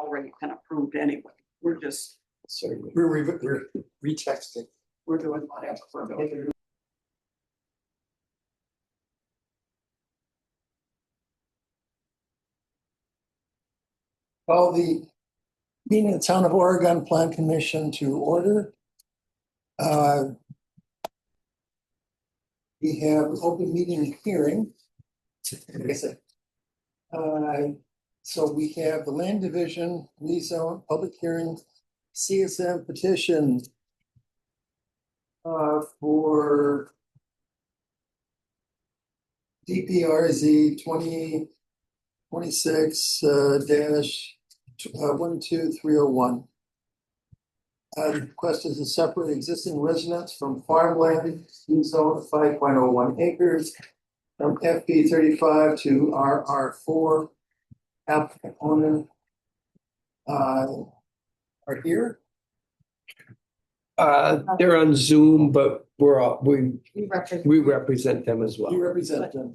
already been approved anyway. We're just, We're retexting. we're doing whatever we're doing. Call the meeting of the Town of Oregon Plan Commission to order. We have open meeting hearing. So we have the land division, rezone, public hearing, CSM petition for DPRZ 2026 dash 12301. The request is to separate existing residents from farmland, zone 5.01 acres from FP 35 to RR4. Applicant owner are here. They're on Zoom, but we represent them as well. You represent them.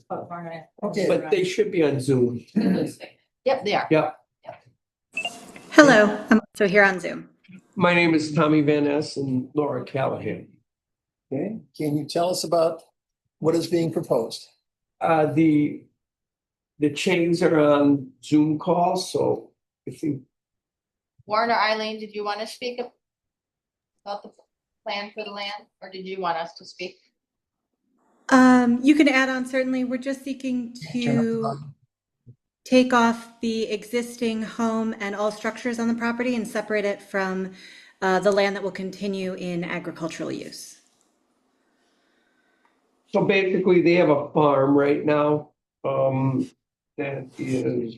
Okay. But they should be on Zoom. Yep, they are. Yep. Hello, I'm also here on Zoom. My name is Tommy Van Ness and Laura Callahan. Okay, can you tell us about what is being proposed? The chains are on Zoom calls, so if you, Warren or Eileen, did you want to speak about the plan for the land, or did you want us to speak? You can add on, certainly. We're just seeking to take off the existing home and all structures on the property and separate it from the land that will continue in agricultural use. so basically they have a farm right now. That is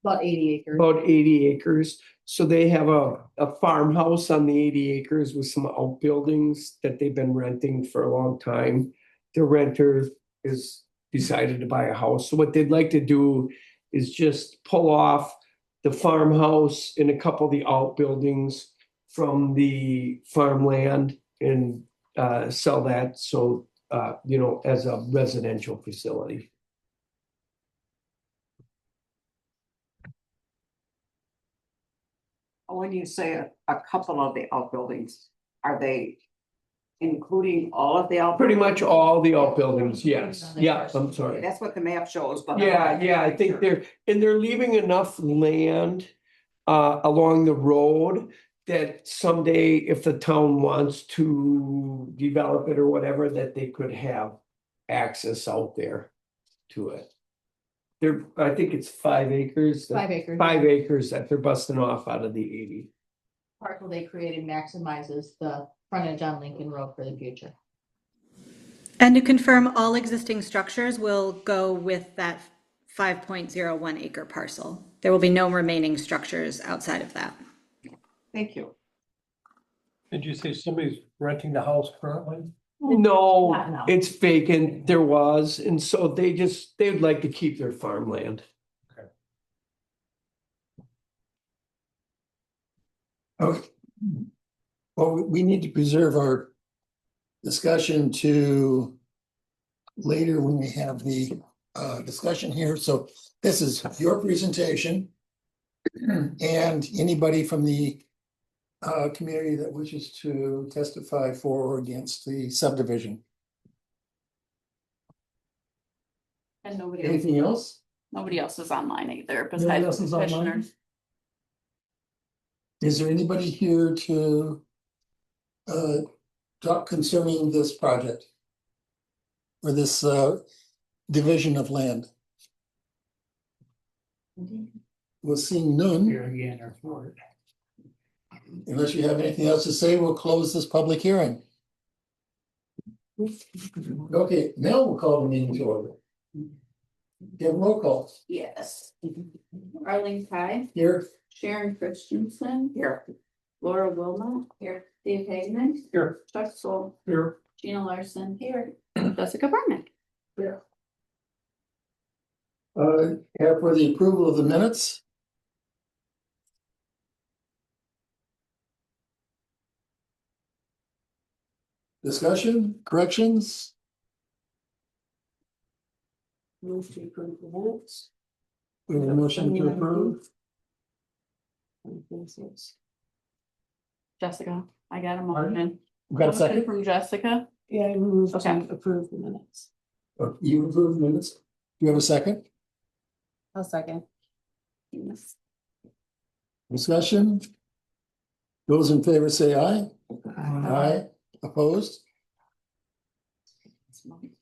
About 80 acres. about 80 acres. So they have a farmhouse on the 80 acres with some outbuildings that they've been renting for a long time. The renter is decided to buy a house. So what they'd like to do is just pull off the farmhouse and a couple of the outbuildings from the farmland and sell that. So, as a residential facility. When you say a couple of the outbuildings, are they including all of the outbuildings? Pretty much all the outbuildings, yes. Yeah, I'm sorry. That's what the map shows, but. Yeah, I think they're leaving enough land along the road that someday if the town wants to develop it or whatever, that they could have access out there to it. I think it's 5 acres. 5 acres. 5 acres that they're busting off out of the 80. Parcel they created maximizes the frontage on Lincoln Road for the future. And to confirm, all existing structures will go with that 5.01 acre parcel. There will be no remaining structures outside of that. Thank you. Did you say somebody's renting the house currently? No, No. it's vacant. There was, and so they'd like to keep their farmland. Okay. Well, we need to preserve our discussion to later when we have the discussion here. So this is your presentation. And anybody from the community that wishes to testify for or against the subdivision. And Anything else? nobody else is online either Nobody besides else the is online? petitioners. Is there anybody here to talk concerning this project? Or this division of land? We'll see none. Here again, or for it. Unless you have anything else to say, we'll close this public hearing. Okay, now we'll call the meeting to order. Give roll call. Yes. Arlene Ty, Here. Sharon Christensen, Here. Laura Wilmot, here, Dave Hagman, Here. Chuck Soul, Here. Gina Larson, here, Jessica Barnick. Have for the approval of the minutes. Discussion, corrections? Move to approve the minutes. We have a motion to approve. Jessica, I got a Pardon? motion. We've got a Motion second. from Jessica. Yeah, I moved Okay. to approve the minutes. You approve minutes? Do you have a second? I'll second. Discussion? Those in favor say aye. Aye. Opposed?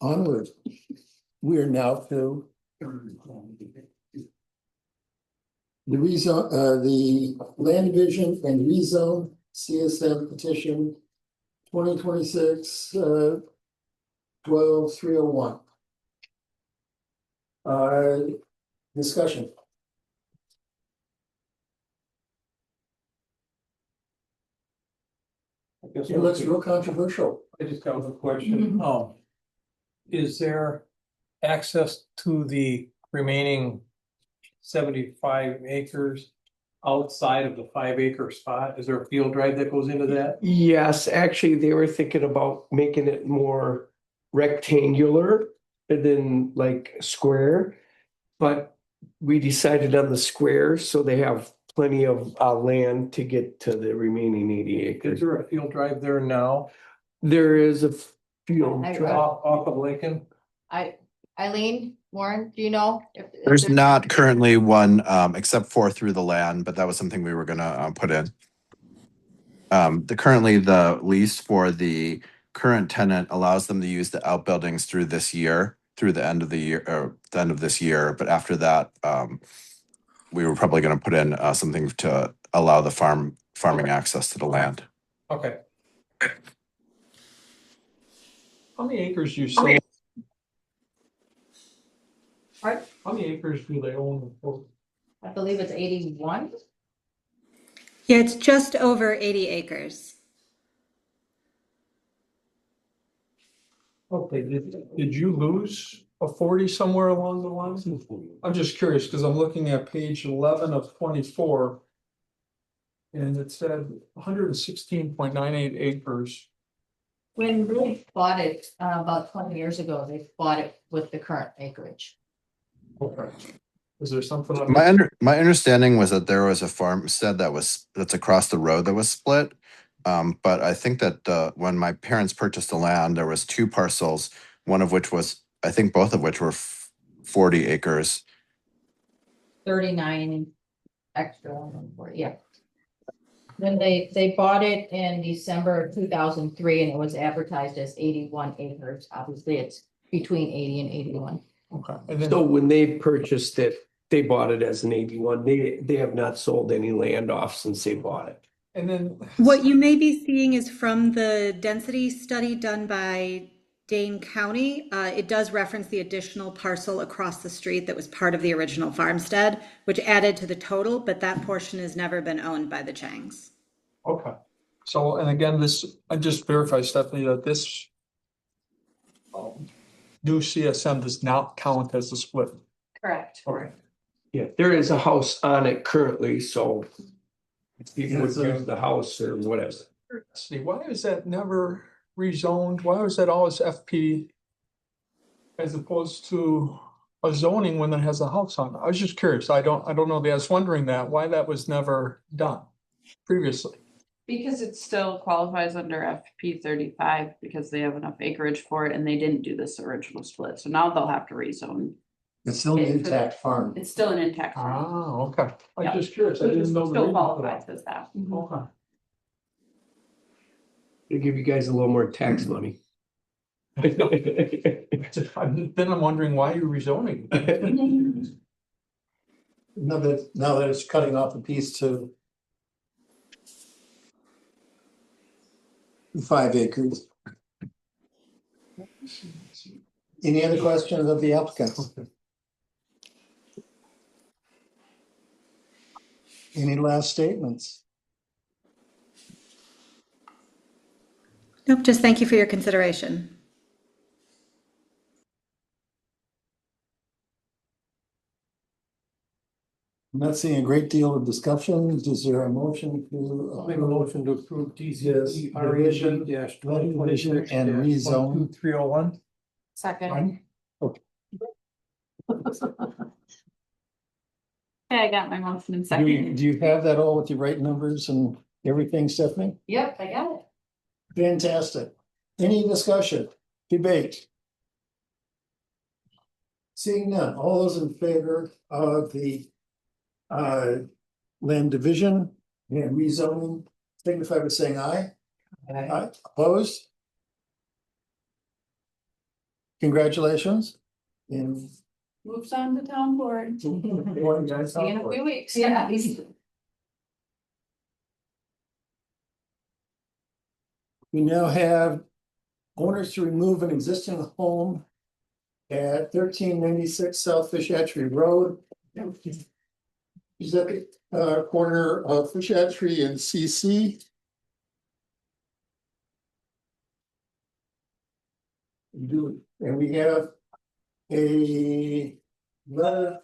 Onward. We are now to the rezone, the land division and rezone CSM petition 2026 12-301. Discussion. I guess It looks real controversial. I just got a question. Is there access to the remaining 75 acres outside of the 5 acre spot? Is there a field drive that goes into that? Yes, actually, they were thinking about making it more rectangular and then like square. But we decided on the square, so they have plenty of land to get to the remaining 80 Is acres. there a field drive there now, There is a field I- drive. off of Lincoln? Eileen, Warren, do you know? if There's not currently one, except for through the land, but that was something we were gonna put in. Currently the lease for the current tenant allows them to use the outbuildings through this year, through the end of the year, or the end of this year. But after that, we were probably gonna put in something to allow the farming access to the land. Okay. How many acres you say? Pardon? How many acres do they own? I believe it's 81. Yeah, it's just over 80 acres. Okay, did you lose a 40 somewhere along the lines? I'm just curious, because I'm looking at page 11 of 24. And it said 116.98 acres. When they bought it, about 20 years ago, they bought it with the current acreage. Okay. Is there something? My understanding was that there was a farmstead that's across the road that was split. But I think that when my parents purchased the land, there was two parcels, one of which was, I think both of which were 40 acres. 39 extra, yeah. Then they bought it in December of 2003 and it was advertised as 81 acres. Obviously, it's between 80 and 81. Okay. And then, So when they purchased it, they bought it as an 81. They have not sold any land off since they bought it. and then. What you may be seeing is from the density study done by Dane County. It does reference the additional parcel across the street that was part of the original farmstead, which added to the total, but that portion has never been owned by the Changs. Okay. So, and again, I just verified, Stephanie, that this new CSM does not count as a split. Correct. Okay. Yeah, there is a house on it currently, so people would use the house or whatever. See, why is that never rezoned? Why was that always FP? As opposed to a zoning when it has a house on it? I was just curious. I don't know. I was wondering why that was never done previously. Because it still qualifies under FP 35 because they have enough acreage for it and they didn't do this original split. So now they'll have to rezone. It's still an intact farm. It's still an intact. farm. Ah, okay. I Yeah. was just curious. I didn't know. the Still reason for qualifies that. as that. Okay. They give you guys a little more tax money. Then I'm wondering why you're rezoning. Now that it's cutting off a piece to 5 acres. Any other questions of the applicant? Any last statements? Nope, just thank you for your consideration. I'm not seeing a great deal of discussion. Is there a motion I'll make a to? motion to approve Yes, TCD division, dash division and rezone. 301. Second. Okay, I got my motion in Do second. you have that all with the right numbers and everything, Stephanie? Yep, I got it. Fantastic. Any discussion, debate? Seeing none, all those in favor of the land division and rezoning, signify by saying aye. Aye, opposed? Congratulations. And Moves on to town board. See you in a few weeks. Yeah. we now have owners to remove an existing home at 1396 South Fish Hatchery Road. Is that the corner of Fish Hatchery and CC? And we have a letter,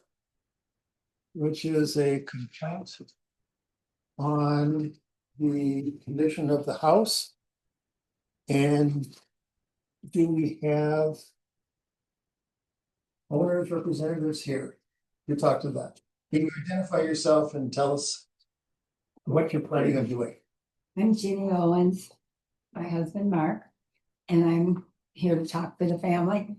which is a complaint on the condition of the house. And do we have owners representatives here to talk to that? Can you identify yourself and tell us what you're planning on doing? I'm Jeannie Owens, my husband Mark, and I'm here to talk for the family.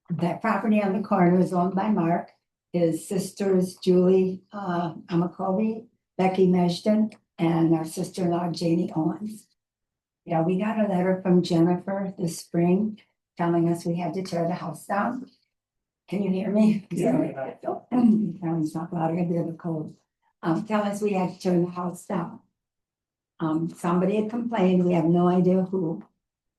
That property on the corner is owned by Mark, his sisters Julie Amakobi, Becky Meshden, and our sister-in-law Janie Owens. Yeah, we got a letter from Jennifer this spring telling us we had to tear the house down. Can you hear me? Yeah. It's not loud, I got a bit of a cold. Tell us we had to turn the house down. Somebody had complained, we have no idea who,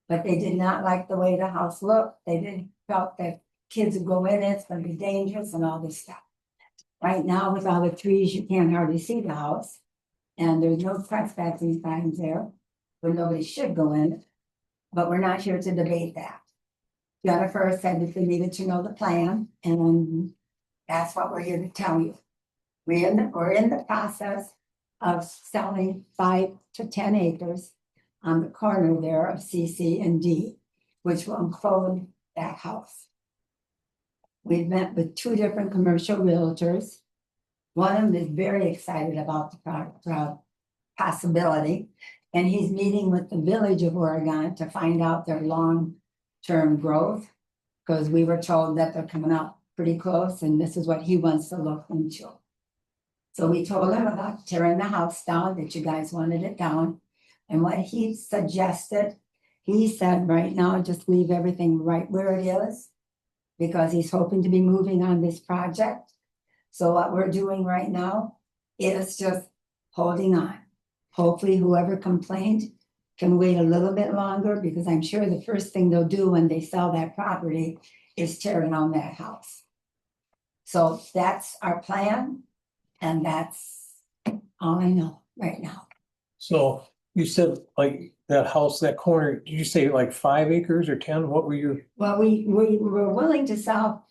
but they did not like the way the house looked. They felt that kids would go in it, it's gonna be dangerous and all this stuff. Right now, with all the trees, you can't hardly see the house. And there's no trespassing signs there, where nobody should go in. But we're not here to debate that. Jennifer said that they needed to know the plan, and that's what we're here to tell you. We're in the process of selling 5 to 10 acres on the corner there of CC and D, which will include that house. We've met with 2 different commercial realtors. One of them is very excited about the possibility, and he's meeting with the Village of Oregon to find out their long-term growth, because we were told that they're coming up pretty close, and this is what he wants to look into. So we told him about tearing the house down, that you guys wanted it down. And what he suggested, he said right now, just leave everything right where it is, because he's hoping to be moving on this project. So what we're doing right now is just holding on. Hopefully whoever complained can wait a little bit longer, because I'm sure the first thing they'll do when they sell that property is tear down that house. So that's our plan, and that's all I know right now. So you said like that house, that corner, did you say like 5 acres or 10? What were you? Well, we were willing to sell,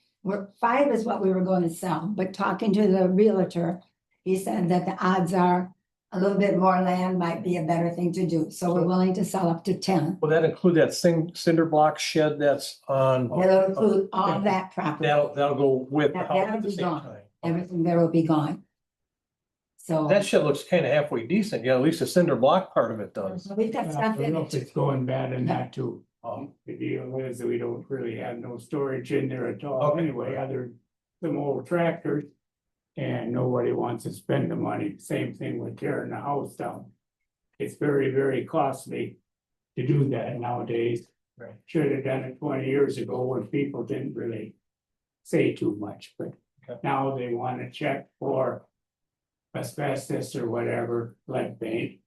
5 is what we were going to sell, but talking to the realtor, he said that the odds are a little bit more land might be a better thing to do. So we're willing to sell up to 10. Will that include that cinder block shed that's on? It'll include all that property. That'll go with the house That'll at the be same gone. time. Everything there will be gone. So That shed looks kind of halfway decent. Yeah, at least the cinder block part of it does. we've got I stuff don't in know if it. it's going bad in that too. The deal is that we don't really have no storage in there at all Okay. anyway, other than old tractors. And nobody wants to spend the money. Same thing with tearing the house down. It's very, very costly to do that nowadays. Right. Should have done it 20 years ago when people didn't really say too much, but Okay. now they want to check for asbestos or whatever, lead paint.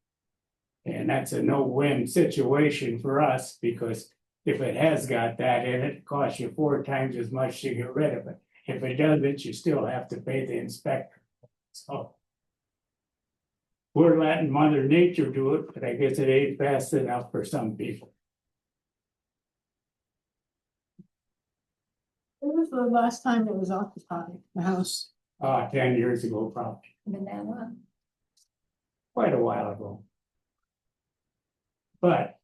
And that's a no-win situation for us, because if it has got that in it, it costs you 4 times as much to get rid of it. If it doesn't, you still have to pay the inspector. So we're letting Mother Nature do it, but I guess it ain't fast enough for some people. When was the last time it was occupied, the house? 10 years ago, probably, Banana. quite a while ago. But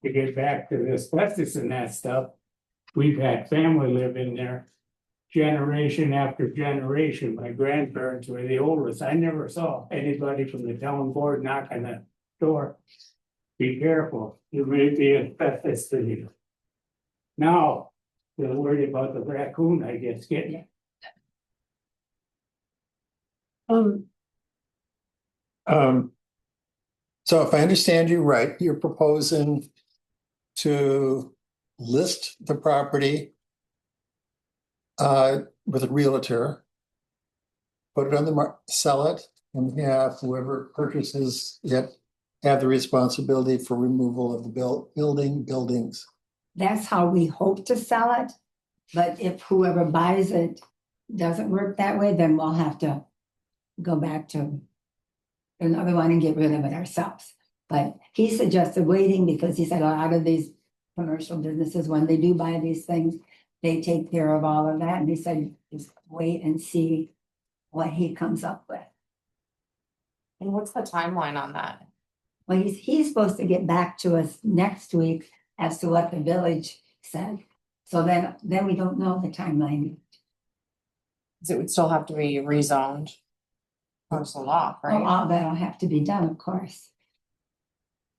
to get back to the asbestos and that stuff, we've had family live in there. generation after generation. My grandparents were the oldest. I never saw anybody from the town board knock on the door. Be careful, you may be asbestos to you. Now, they're worried about the raccoon, I guess, getting it. So if I understand you right, you're proposing to list the property with a realtor, put it on the sell it, and have whoever purchases it have the responsibility for removal of the buildings. That's how we hope to sell it. But if whoever buys it doesn't work that way, then we'll have to go back to another one and get rid of it ourselves. But he suggested waiting because he said a lot of these commercial businesses, when they do buy these things, they take care of all of that. And he said, just wait and see what he comes up with. And what's the timeline on that? Well, he's supposed to get back to us next week as to what the village said. So then we don't know the timeline. Because it would still have to be rezoned. Parcel off, Oh, right? all that'll have to be done, of course.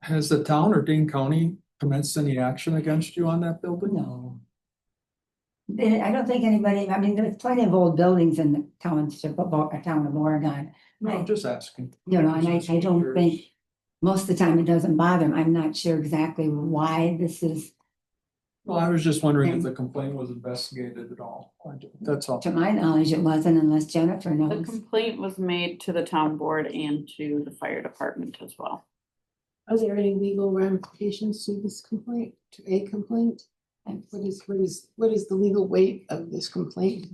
Has the town or Dane County commenced any action against you on that building? No. I don't think anybody, I mean, there's plenty of old buildings in the township of, town of Oregon. No, I'm just asking. You know, and I don't think, most of the time it doesn't bother them. I'm not sure exactly why this is, Well, I was just wondering if the complaint was investigated at all. That's all. to my knowledge, it wasn't unless Jennifer The knows. complaint was made to the town board and to the fire department as well. Are there any legal ramifications to this complaint, to a complaint? And what is the legal weight of this complaint?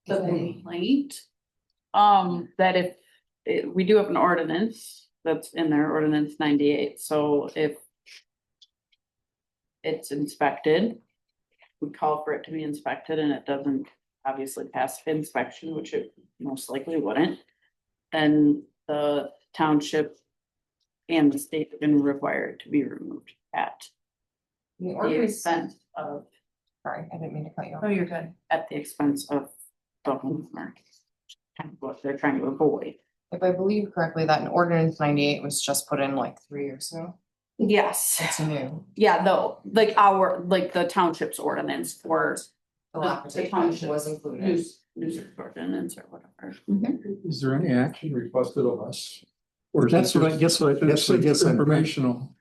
The complaint, that if we do have an ordinance that's in there, ordinance 98, so if it's inspected, we call for it to be inspected and it doesn't obviously pass inspection, which it most likely wouldn't, then the township and the state have been required to be removed at The the ordinance, expense of, sorry, I didn't mean to cut you off. oh, you're good, at the expense of the homeowner. Kind of what they're trying to avoid. If I believe correctly, that in ordinance 98 was just put in like 3 years ago. Yes. It's new. Yeah, though, like the township's ordinance for The The lapidation township was included. news ordinance or whatever. Is there any action requested of us? Or is That's it what I guess, that's what I guess. Informational.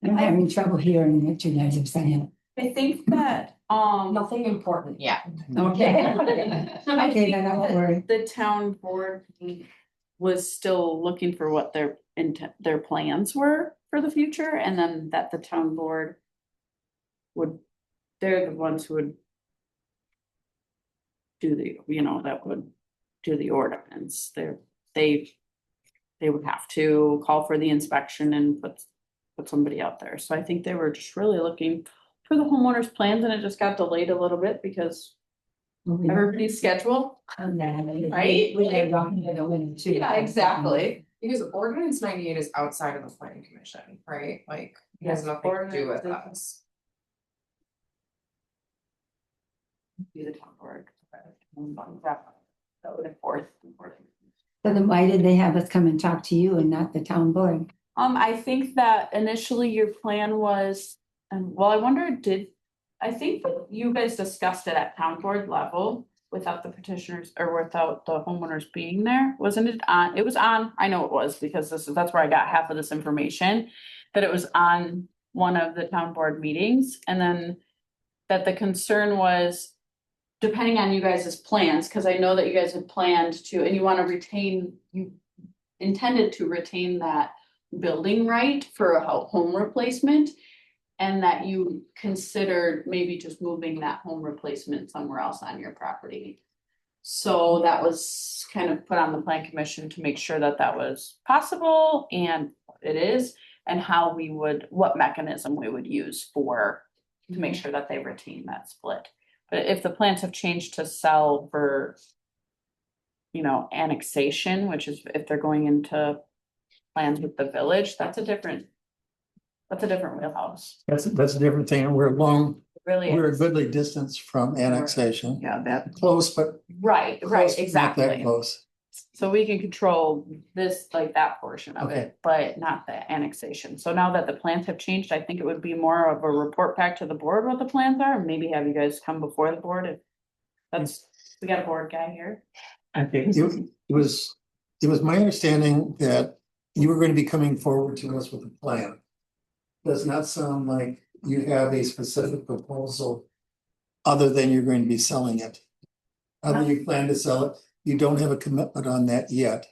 I'm having trouble hearing what you guys are saying. I think that, Nothing important yet. Okay. I Okay, think then I won't that worry. the town board was still looking for what their their plans were for the future, and then that the town board they're the ones who would do the, that would do the ordinance. They would have to call for the inspection and put somebody out there. So I think they were just really looking for the homeowner's plans, and it just got delayed a little bit because everybody's schedule. Right? We are rocking in the wind too. Yeah, exactly. Because ordinance 98 is outside of the planning commission, right? Like, it has Yes, nothing to do with ordinance us. Be the town board. That would enforce. So then why did they have us come and talk to you and not the town board? I think that initially your plan was, well, I wonder, I think that you guys discussed it at town board level without the petitioners or without the homeowners being there, wasn't it on? It was on, I know it was, because that's where I got half of this information, that it was on one of the town board meetings, and then that the concern was, depending on you guys' plans, because I know that you guys had planned to, and you intended to retain that building right for a home replacement, and that you considered maybe just moving that home replacement somewhere else on your property. So that was kind of put on the plan commission to make sure that that was possible, and it is, and what mechanism we would use to make sure that they retain that split. But if the plans have changed to sell for, annexation, which is if they're going into plans with the village, that's a different That's a different wheelhouse. That's a different thing. And we're Really we're a is. goodly distance from annexation. Yeah, that, Close, but Right, right, close, but not that exactly. close. So we can control this, like that portion of Okay. it, but not the annexation. So now that the plans have changed, I think it would be more of a report back to the board what the plans are, and maybe have you guys come before the board if. That's, we got a board guy here. I think. It was my understanding that you were going to be coming forward to us with a plan. Does not sound like you have a specific proposal other than you're going to be selling it. Other than you plan to sell it, you don't have a commitment on that yet.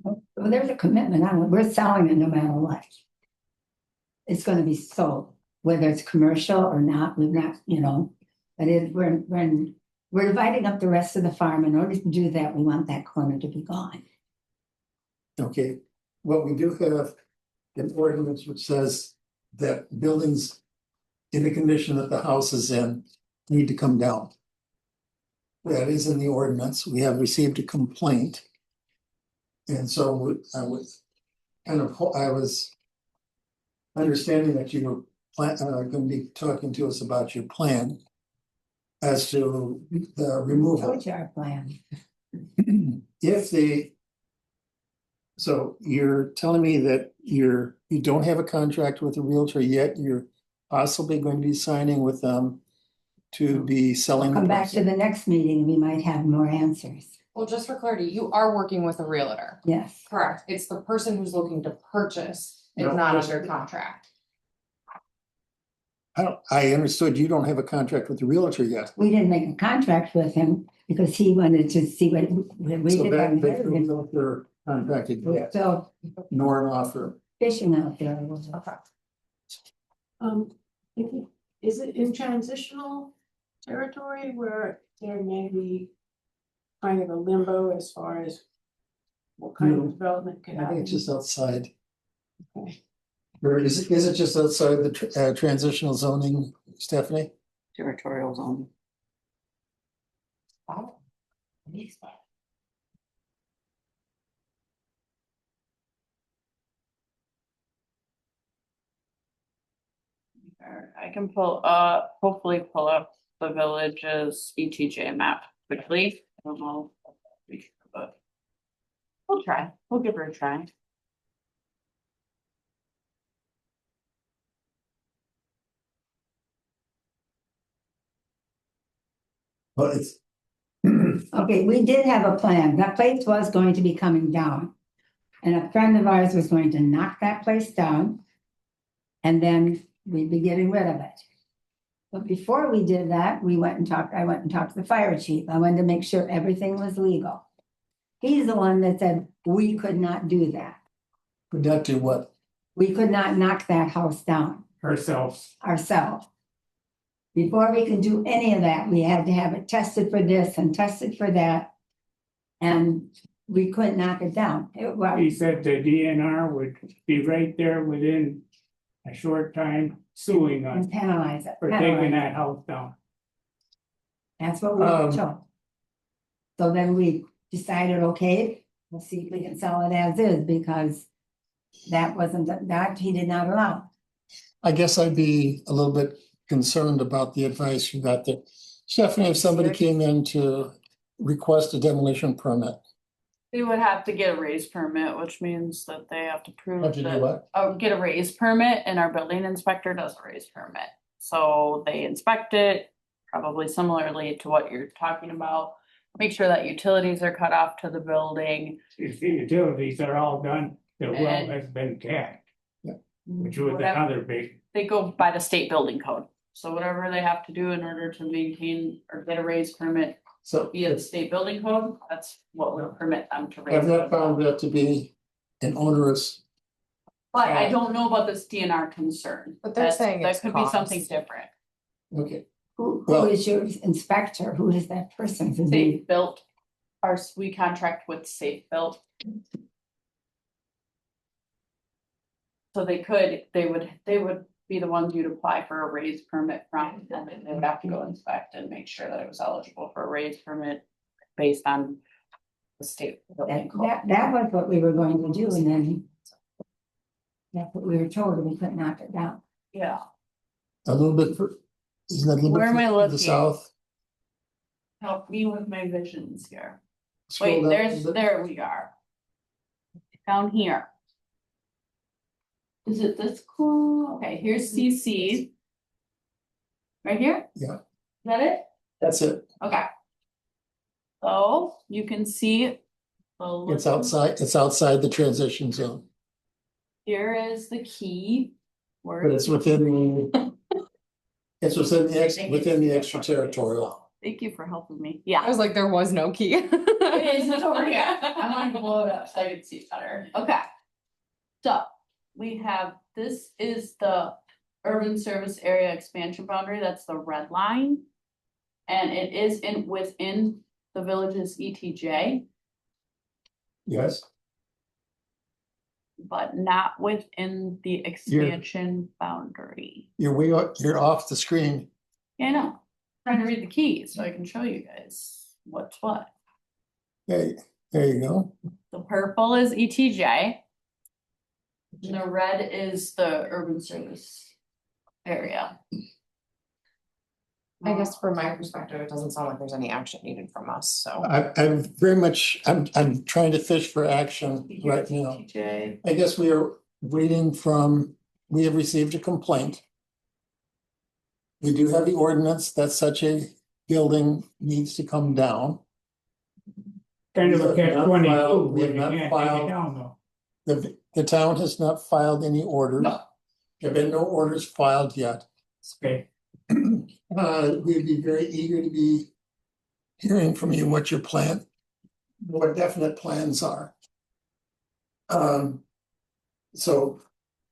Well, there's a commitment on it. We're selling it no matter what. It's gonna be sold, whether it's commercial or not, we're not, but we're dividing up the rest of the farm. In order to do that, we want that corner to be gone. Okay, what we do have an ordinance which says that buildings in the condition that the house is in need to come down. That is in the ordinance. We have received a complaint. And so I was understanding that you were going to be talking to us about your plan as to the removal. What's our plan? So you're telling me that you don't have a contract with a realtor yet, you're possibly going to be signing with them to be selling. Come back to the next meeting, we might have more answers. Well, just for clarity, you are working with a realtor. Yes, Correct. It's the person who's looking to purchase is No, not person. under contract. I understood you don't have a contract with the realtor yet. we didn't make a contract with him because he wanted to see what we So did. that they don't they're contracted yet, So nor an offer. fishing out there. Is it in transitional territory where there may be kind of a limbo as far as what kind No. of development could I think happen? it's just outside. Okay. Or is it just outside the transitional zoning, Stephanie? territorial zone. Oh. I can hopefully pull up the village's ETJ map quickly. I don't know. But we'll try. We'll give her a try. But it's. Okay, we did have a plan. That place was going to be coming down. And a friend of ours was going to knock that place down. And then we'd be getting rid of it. But before we did that, I went and talked to the fire chief. I wanted to make sure everything was legal. He's the one that said we could not do that. Could not do what? We could not knock that house down Ourselves. ourselves. Before we could do any of that, we had to have it tested for this and tested for that. And we couldn't knock it down. It He was, said the DNR would be right there within a short time suing us and penalize it. for taking that house down. That's what we were told. So then we decided, okay, we'll see if we can sell it as is, because that wasn't, that he did not allow. I guess I'd be a little bit concerned about the advice you got there. Stephanie, if somebody came in to request a demolition permit, They would have to get a raise permit, which means that they have to prove how'd you do that, what? get a raise permit, and our building inspector does a raise permit. So they inspect it, probably similarly to what you're talking about. Make sure that utilities are cut off to the building. If the utilities are all done, the well And- has been capped, which was Whatever. another big. They go by the state building code. So whatever they have to do in order to maintain or get a raise permit So via the state building code, that's what will permit them to raise. I've not found that to be an onerous. But I don't know about this DNR concern. But they're saying That it's could be something cost. different. Okay, Who Well- is your inspector? Who is that person? Safe built, we contract with Safe Built. So they would be the ones you'd apply for a raise permit from, and then they would have to go inspect and make sure that it was eligible for a raise permit based on the state building code. That was what we were going to do, and then That's what we were told, we couldn't knock it down. Yeah. A little bit, isn't that a little bit Where am I to the looking? south? Help me with my visions here. Scroll Wait, down a there's, little bit. there we are. Down here. Is it this cool? Okay, here's CC. Right here? Yeah. Is that it? That's it. Okay. So you can see. It's outside the transition zone, Here is the key. but Word. it's within the. It's within the extraterritorial. Thank you for helping me. I Yeah. was like, there was no key. It is, it's over here. I wanted to blow it up so I could see it better. Okay. So we have, this is the urban service area expansion boundary, that's the red line. And it is within the village's ETJ, Yes. but not within the expansion boundary. You're off the screen. Yeah, I know. Trying to read the keys so I can show you guys what's what. Okay, there you go. The purple is ETJ. And the red is the urban service area. I guess from my perspective, it doesn't sound like there's any action needed from us, so. I'm very much, I'm trying to fish for action right now. ETJ. I guess we are waiting we have received a complaint. We do have the ordinance that such a building needs to come down. Kind of a catch We have 22, not when you filed- can't take it filed- down though. The town has not filed any orders. No. There have been no orders filed yet. Okay, We'd be very eager to be hearing from you what your what definite plans are. So,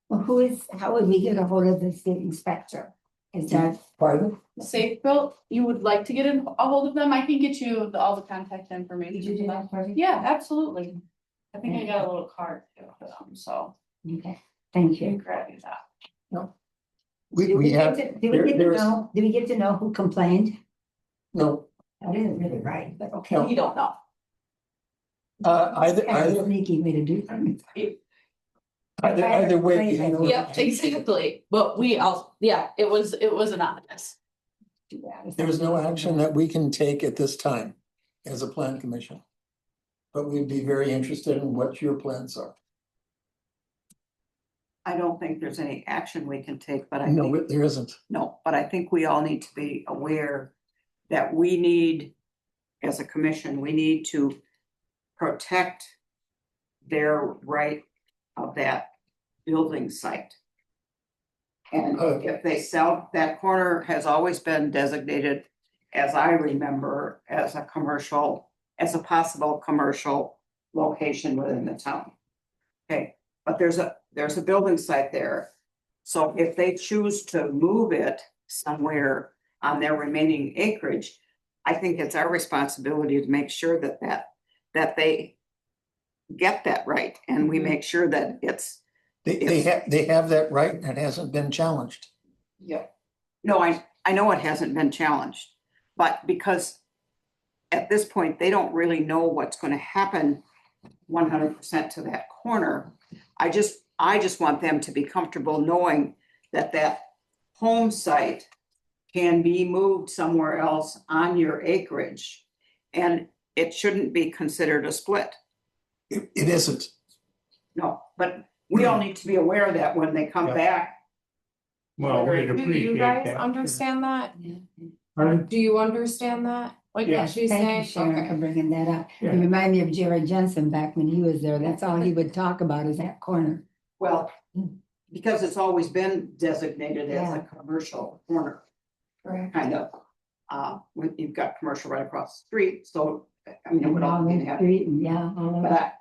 Well, how would we get a hold of the state inspector? Is that, pardon? Safe Built, you would like to get a hold of them? I can get you all the contact information. did you do that for me? Yeah, absolutely. I think I got a little card too for them, so Okay, thank you can you. grab you that. We have, Did we get to there's- know, did we get to know who complained? no, That isn't really right, but okay. No. You don't know. either, Kind of a either, sneaky way to do things. either way. you know, Yep, exactly. But we all, yeah, it was anonymous. There is no action that we can take at this time as a plan commission. But we'd be very interested in what your plans are. I don't think there's any action we can take, but I No, think, there isn't. no, but I think we all need to be aware that we need, as a commission, we need to protect their right of that building site. And if they sell, that corner has always been designated, as I remember, as a possible commercial location within the town. Okay, but there's a building site there. So if they choose to move it somewhere on their remaining acreage, I think it's our responsibility to make sure that they get that right, and we make sure that it's. They have that right and it hasn't been challenged. Yeah. No, I know it hasn't been challenged, but because at this point, they don't really know what's gonna happen 100% to that corner. I just want them to be comfortable knowing that home site can be moved somewhere else on your acreage, and it shouldn't be considered a split. It isn't. No, but we all need to be aware of that when they come Yeah. back. well, we'd Do appreciate you guys that. understand that? Pardon? Do you understand that? Like Yeah. what she's Thank you, saying? Sharon, for Okay. bringing that up. It Yeah. reminded me of Jerry Jensen back when he was there. That's all he would talk about is that corner. Well, because it's always been designated as a Yeah. commercial corner, Correct. kind of. When you've got commercial right across the street, so, I mean, it would all Along be the happy. street and yeah, all over. But,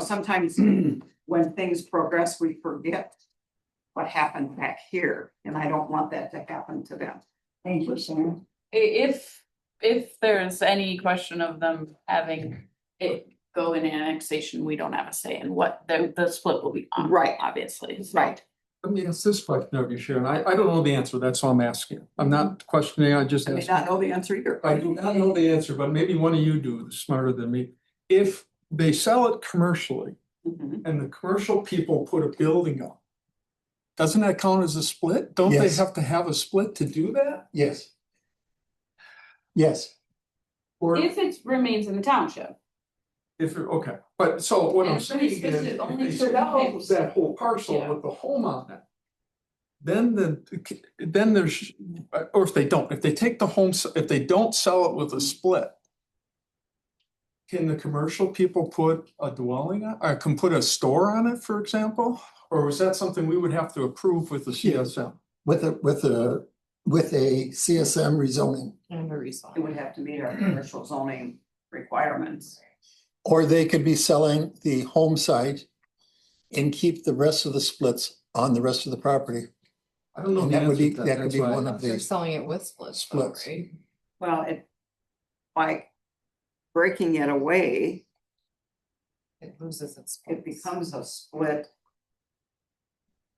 sometimes when things progress, we forget what happened back here, and I don't want that to happen to them. Thank you, Sharon. If there's any question of them having it go in annexation, we don't have a say in what the split will be on. Right. Obviously. So- Right. Let me ask this question of you, Sharon. I don't know the answer. That's all I'm asking. I'm not questioning, I just I may asking. not know the answer either. I do not know the answer, but maybe one of you do, smarter than me. If they sell it commercially Mhm. and the commercial people put a building up, doesn't that count as a split? Don't they Yes. have to have a split to do that? Yes. Yes, Or If it remains in the township. if, okay, but so what I'm And saying is, specific- if only they certain sell things. that whole parcel Yeah. with the home on it. Then there's, or if they don't, if they take the home, if they don't sell it with a split. Can the commercial people put a dwelling on, or can put a store on it, for example? Or is that something we would have to approve with the CSM? with a CSM rezoning. And a rezone. It would have to meet our commercial zoning requirements. Or they could be selling the home site and keep the rest of the splits on the rest of the property. I don't know. And the that would be, answer to that could that's be why- one of They're the selling it with splits, though, splits. right? Well, by breaking it away, It loses its. it becomes a split.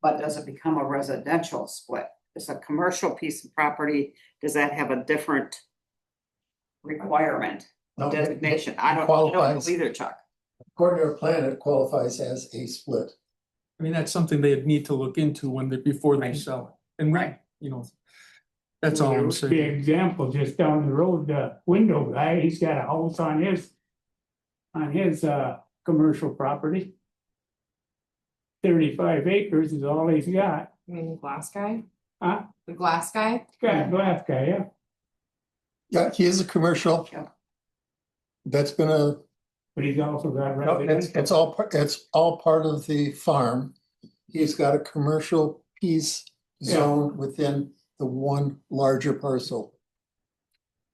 But does it become a residential split? It's a commercial piece of property, does that have a different requirement, No, it- designation? I it don't qualifies. know either, Chuck. According to our plan, it qualifies as a split. I mean, that's something they'd need to look into before they Right. sell it. And Right. you know, that's all I'm The saying. example, just down the road, the window guy, he's got a house on his commercial property. 35 acres is all he's got. You mean the glass guy? Huh? The glass guy? Got a glass guy, yeah. Yeah, he is a commercial. Yeah. That's gonna, But he's also got no, residential. it's all part of the farm. He's got a commercial piece Yeah. zoned within the one larger parcel.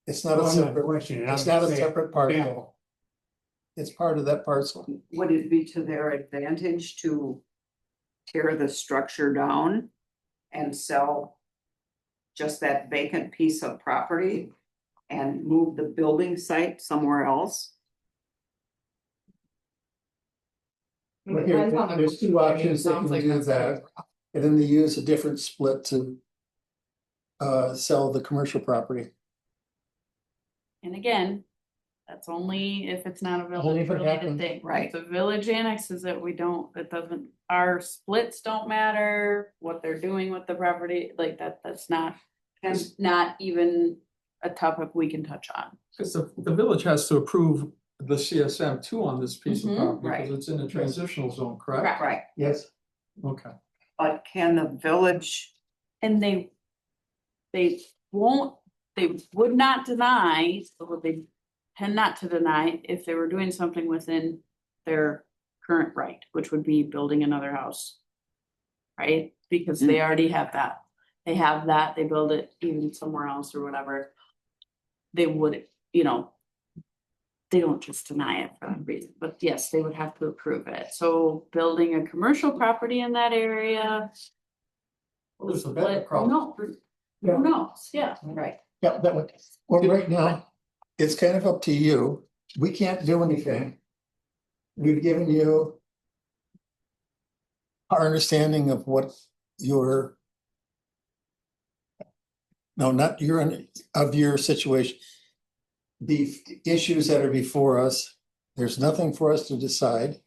It's not Well, a I'm not separate, questioning it, I'm it's not a saying, separate parcel. It's part of that parcel. Would it be to their advantage to tear the structure down and sell just that vacant piece of property and move the building site somewhere else? But here, there's two options they can do that, and then they use a different split to sell the commercial property. And again, that's only if it's not a Only if village it related happens. thing. Right. If the village annexes it, we don't, it doesn't, our splits don't matter, what they're doing with the property, like that's not. It's not even a topic we can touch on. Because the village has to approve the CSM too on this piece of Mhm, property, right. because it's in a transitional zone, correct? Right, Yes, Okay. but can the village, And they won't, they would not deny, or they tend not to deny if they were doing something within their current right, which would be building another house. Right? Because they already have that. They have that, they build it even somewhere else or whatever. They would, they don't just deny it for that reason, but yes, they would have to approve it. So building a commercial property in that area. Well, there's a better Split, problem. no, who knows, yeah, right. yeah, that would, well, right now, it's kind of up to you. We can't do anything. We've given you our understanding of what your no, not your, of your situation. The issues that are before us, there's nothing for us to decide.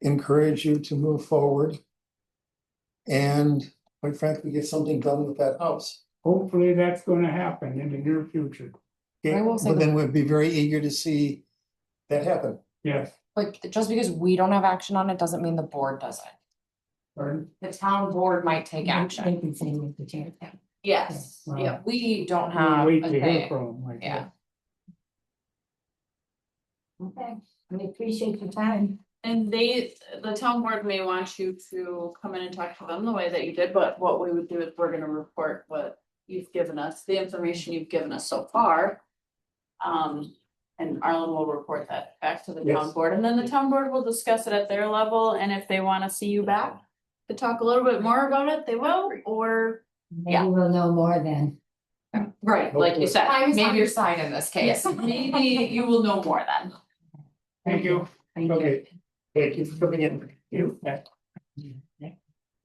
Encourage you to move forward. And quite frankly, get something done with that house. Hopefully that's gonna happen in the near future. Okay, I will say but that- then we'd be very eager to see that happen. Yes. But just because we don't have action on it doesn't mean the board doesn't. Pardon? The town board might take action. They can say with the chair. Yes, Wow. yeah, we don't We'll have wait a to hear say. from them. like Yeah. that. Okay, we appreciate your time. And the town board may want you to come in and talk to them the way that you did, but what we would do is we're gonna report what you've given us, the information you've given us so far. And Arlen will report that back to the town Yes. board, and then the town board will discuss it at their level, and if they wanna see you back. To talk a little bit more about it, they will, or, Maybe we'll know more then. right, like you said, Time is on maybe your you're, side in this case. maybe you will know more then. Thank you. Thank you. Okay, thank you for coming in.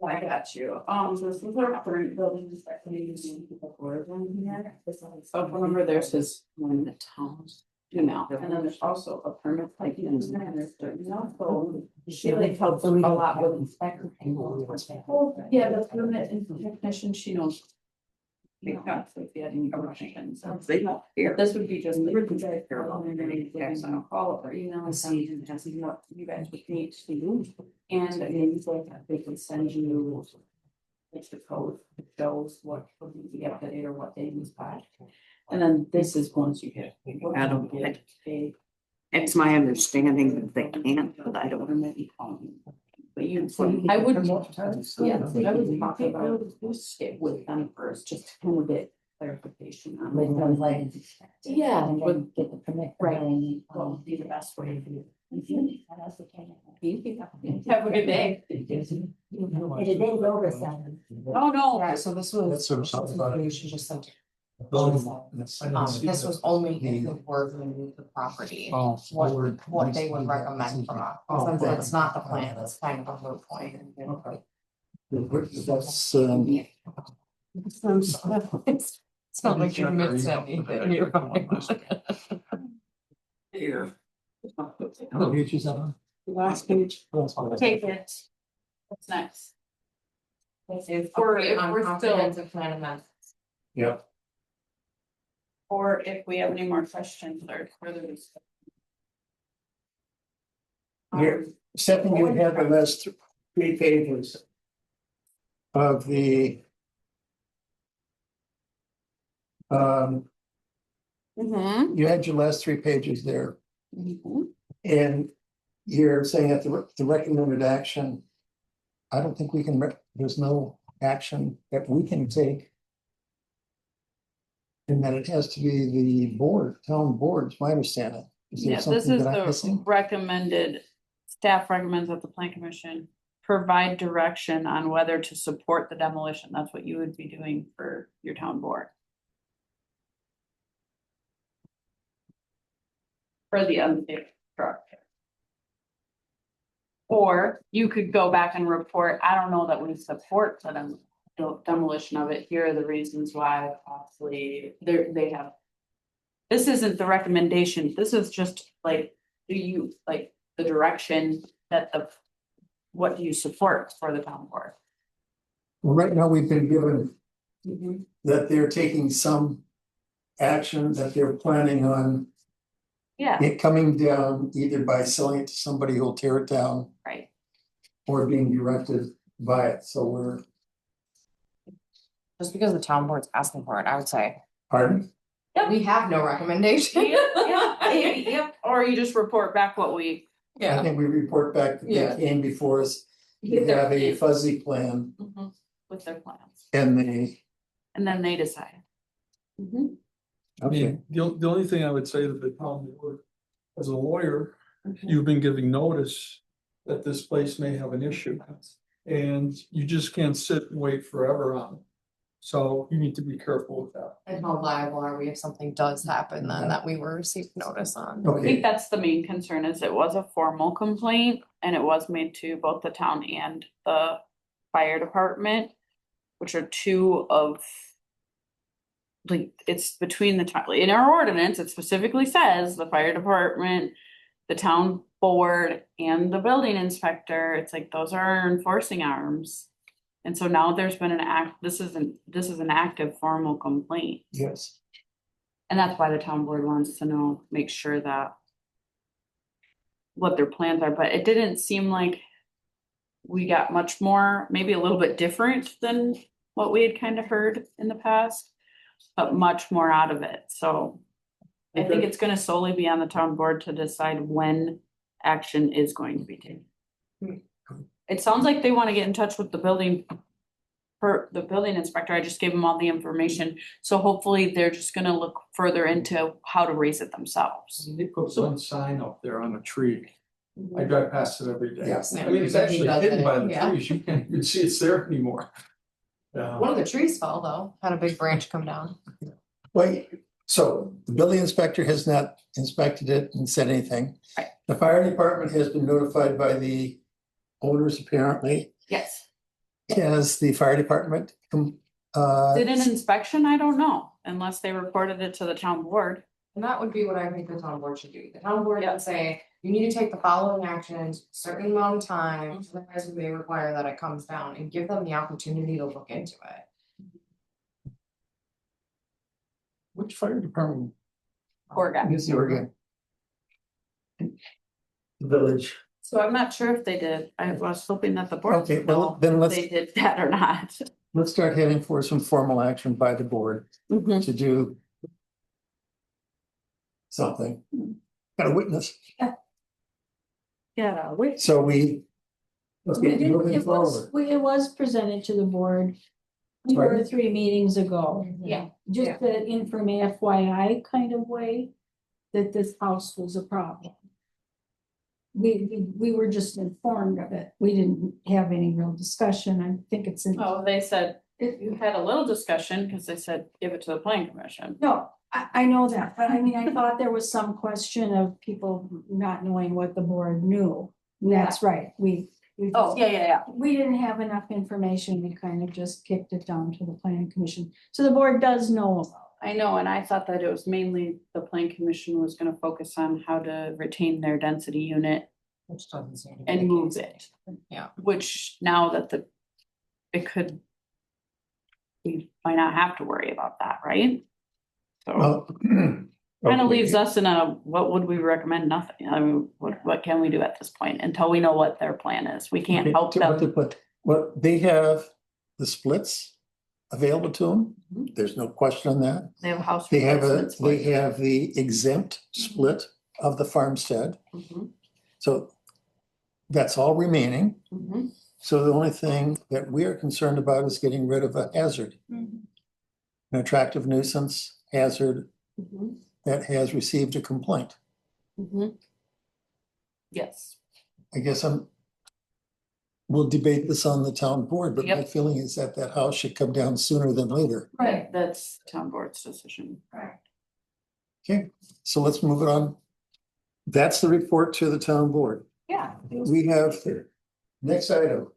I got you. So this is our current buildings that we use in the board room here. So remember there's his one in the towns. email, and then there's also a permit, like, you know, so she like helps a lot with inspector. Well, yeah, the permit and technician, she knows. Because if you had any questions, They don't care. this would be just like. Yes, I'll call or email and see and see what you guys would need to do. And maybe they can send you. It's the code that shows what would need to get updated or what they use by. And then this is once you get. I don't get it. It's my understanding that they can't, but I don't. But you, I would. Yeah, I would talk about it with them first, just to kind of get clarification on. With them, like. Yeah, And then get the permit. Right. What would be the best way to do it? Have a good day. It is over 7. Oh, no. Yeah, so this was. That's some stuff about it. You should just send. That's- This was only if the board removed the property, Oh. what they would recommend from us. Since it's not the plan, it's kind of a moot point. That's, It's not like you missed anything. You're fine. Here. how many pages are Last page. on? Take it. What's next? If Or we're if on we're still- comprehensive plan amendment. Yeah. Or if we have any more questions or further discussion. Here, Stephanie, you have the last 3 pages of the you had your last 3 pages there, and you're saying that the recommended action, I don't think we can, there's no action that we can take. And that it has to be the board, town board, is my understanding. Is there Yeah, this something is that I'm the missing? recommended, staff recommends that the plan commission provide direction on whether to support the demolition. That's what you would be doing for your town board. For the unsafe structure. Or you could go back and report, I don't know that we support the demolition of it. Here are the reasons why possibly they have. This isn't the recommendation. This is just like, do you like the direction that what do you support for the town board? Well, right now, we've been given that they're taking some action, that they're planning on Yeah, it coming down either by selling it to somebody who'll tear it down right. or being directed by it, so we're, Just because the town board's asking for it, I would say, pardon? we have no recommendation. Yeah, or you just report back what we. I think we report back that Yeah. they came before us, they Get their have a opinion. fuzzy plan, With their plans, and they, and then they decide. I mean, the only thing I would say to the town board, as a lawyer, you've been giving notice that this place may have an issue. And you just can't sit and wait forever on it. So you need to be careful with that. And how liable are we if something does happen then that we were received notice on? I okay, think that's the main concern is it was a formal complaint and it was made to both the town and the fire department, which are 2 of. Like, it's between the town, in our ordinance, it specifically says the fire department, the town board and the building inspector. It's like, those are our enforcing arms. And so now there's been this is an active formal complaint. yes. And that's why the town board wants to know, make sure that. What their plans are, but it didn't seem like. We got much more, maybe a little bit different than what we had kind of heard in the past. But much more out of it, so. I think it's gonna solely be on the town board to decide when action is going to be taken. It sounds like they wanna get in touch with the building. For the building inspector, I just gave them all the information, so hopefully they're just gonna look further into how to raise it themselves. They put one sign up there on a tree. I drive past it every day. Yes. I mean, it's actually hidden by the Yeah. trees. You can't even see it's there anymore. One of the trees fell though, had a big branch come down. Wait, so the building inspector has not inspected it and said anything. Right. The fire department has been notified by the owners apparently. Yes, Has the fire department, did an inspection, I don't know, unless they reported it to the town board. And that would be what I think the town board should do. The town board would say, you need to take the following actions, certain amount of time, otherwise we may require that it comes down and give them the opportunity to look into it. Which fire department Oregon. is the Oregon? Village. So I'm not sure if they did. I was hoping that the board Okay, would well, know then if let's, they did that or not. let's start heading for some formal action by the board to do something. Got a witness, Yeah, wait. so we. Okay, moving It was, forward. it was presented to the board 2 or 3 meetings ago. Yeah. Just the informal FYI kind of way that this house was a problem. We were just informed of it. We didn't have any real discussion. I think it's in. Oh, they said, you had a little discussion because they said, give it to the planning commission. No, I know that, but I mean, I thought there was some question of people not knowing what the board knew. And that's right, we. Oh, yeah. We didn't have enough information, we kind of just kicked it down to the planning commission, so the board does know about. I know, and I thought that it was mainly the plan commission was gonna focus on how to retain their density unit Which doesn't seem to be and the move case. it. Yeah. Which now that it could. We might not have to worry about that, right? So Well, kind of okay. leaves us in a, what would we recommend? Nothing. I mean, what can we do at this point until we know what their plan is? We can't Okay, help them. But what they have the splits available to them. There's no question on that. They have a house. They have replacement they split. have the exempt split of the farmstead. Mhm, So that's all remaining. mhm. So the only thing that we are concerned about is getting rid of a hazard, an attractive nuisance hazard Mhm, that has received a complaint. mhm. Yes, I guess we'll debate this on the town board, but my Yep. feeling is that that house should come down sooner than later. right, that's town board's decision. Okay, so let's move it on. That's the report to the town board. Yeah. We have next item.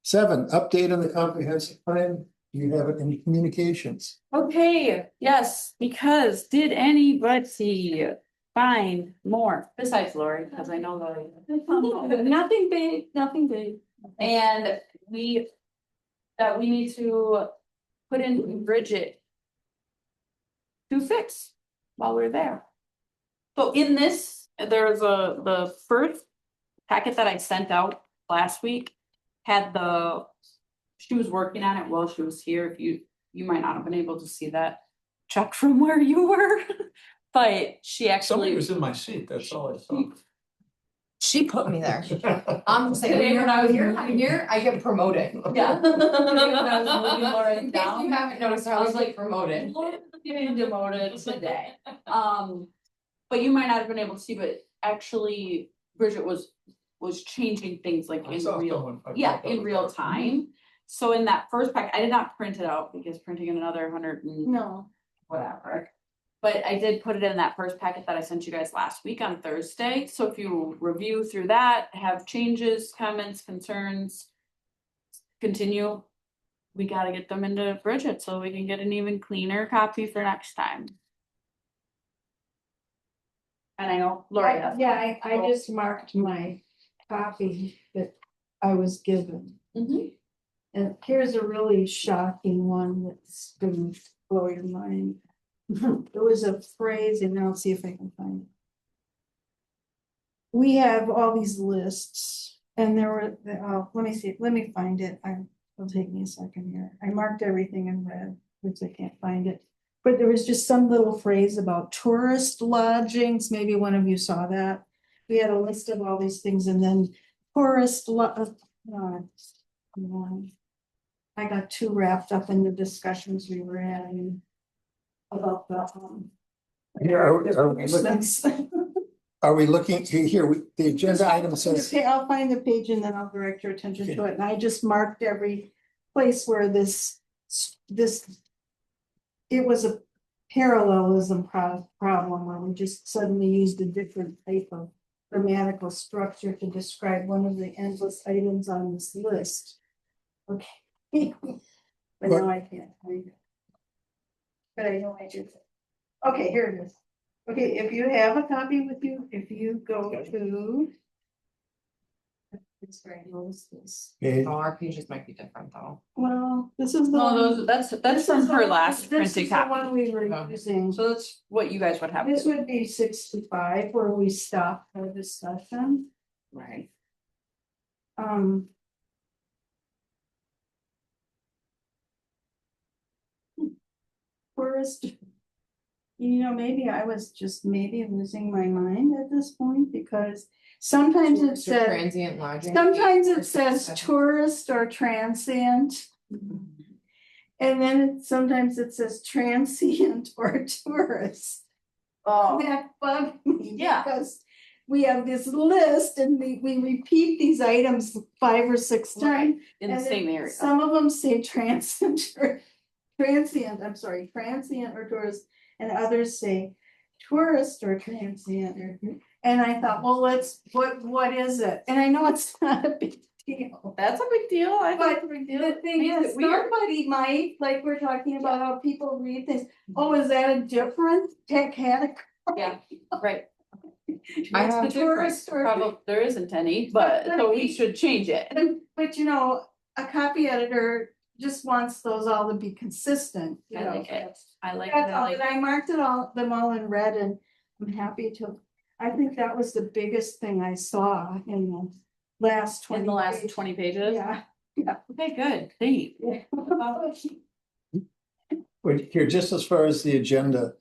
7, update on the comprehensive plan. You have it in communications. Okay, yes, because did anybody find more besides Lori, because I know Lori. Nothing big, nothing big. And we need to put in Bridget to fix while we're there. So in this, there's the first packet that I sent out last week had she was working on it while she was here. If you might not have been able to see that, Chuck, from where you were, but she Somebody actually. was in my seat, that's all I saw. She put me there. I'm saying, when I was here, I get promoted. Yeah. In case you haven't noticed, I was like promoted. Getting demoted today. But you might not have been able to see, but actually Bridget was changing things like I in saw real, someone- I yeah, thought that in was- real time. So in that first pack, I did not print it out because printing in another 100 and No. whatever. But I did put it in that first packet that I sent you guys last week on Thursday. So if you review through that, have changes, comments, concerns, continue. We gotta get them into Bridget so we can get an even cleaner copy for next time. And I know Lori has. Yeah, I just marked my copy that I was given. Mhm. And here's a really shocking one that's gonna blow your mind. There was a phrase, and I'll see if I can find it. We have all these lists, and there were, let me find it. It'll take me a second here. I marked everything in red, which I can't find it. But there was just some little phrase about tourist lodgings. Maybe one of you saw that. We had a list of all these things, and then I got too wrapped up in the discussions we were having about the. Here, are we looking, here, the agenda item says, Okay, I'll find the page and then I'll direct your attention to it, and I just marked every place where this. It was a parallelism problem where we just suddenly used a different type of grammatical structure to describe one of the endless items on this list. Okay. But now I can't find it. But I know I did. Okay, here it is. Okay, if you have a copy with you, if you go to. It's very close, this. Okay. Oh, our pages might be different though. Well, this is the. No, one- that's this from is the her one- last this printed is the copy. one we were Oh. using. So that's what you guys would have. This would be 65 where we stopped our discussion. Right. First. You know, maybe I was just maybe losing my mind at this point because sometimes it Tourist or says, Transient lodging. sometimes it says tourist or transient. And then sometimes it says transient or tourist. Oh, That bugged me. Yeah. Because we have this list and we repeat these items 5 or 6 times. in the and same then area. Some of them say transient or transient or tourist, and others say tourist or transient or, and I thought, well, what is it? And I know it's not a big deal. That's a big deal. I But think it's a big deal. the thing Makes is, it weird. somebody might, like we're talking about how people read things, oh, is that a different category? Yeah, right. I What's have the The tourist difference, or? probably, there isn't any, but so we should change it. But you know, a copy editor just wants those all to be consistent, you I know. like it. I like That's all, it. and I marked them all in red and I'm happy to, I think that was the biggest thing I saw in the last 20. In the last pages. 20 pages. Yeah. Okay, good. Thanks. Wait, here, just as far as the agenda,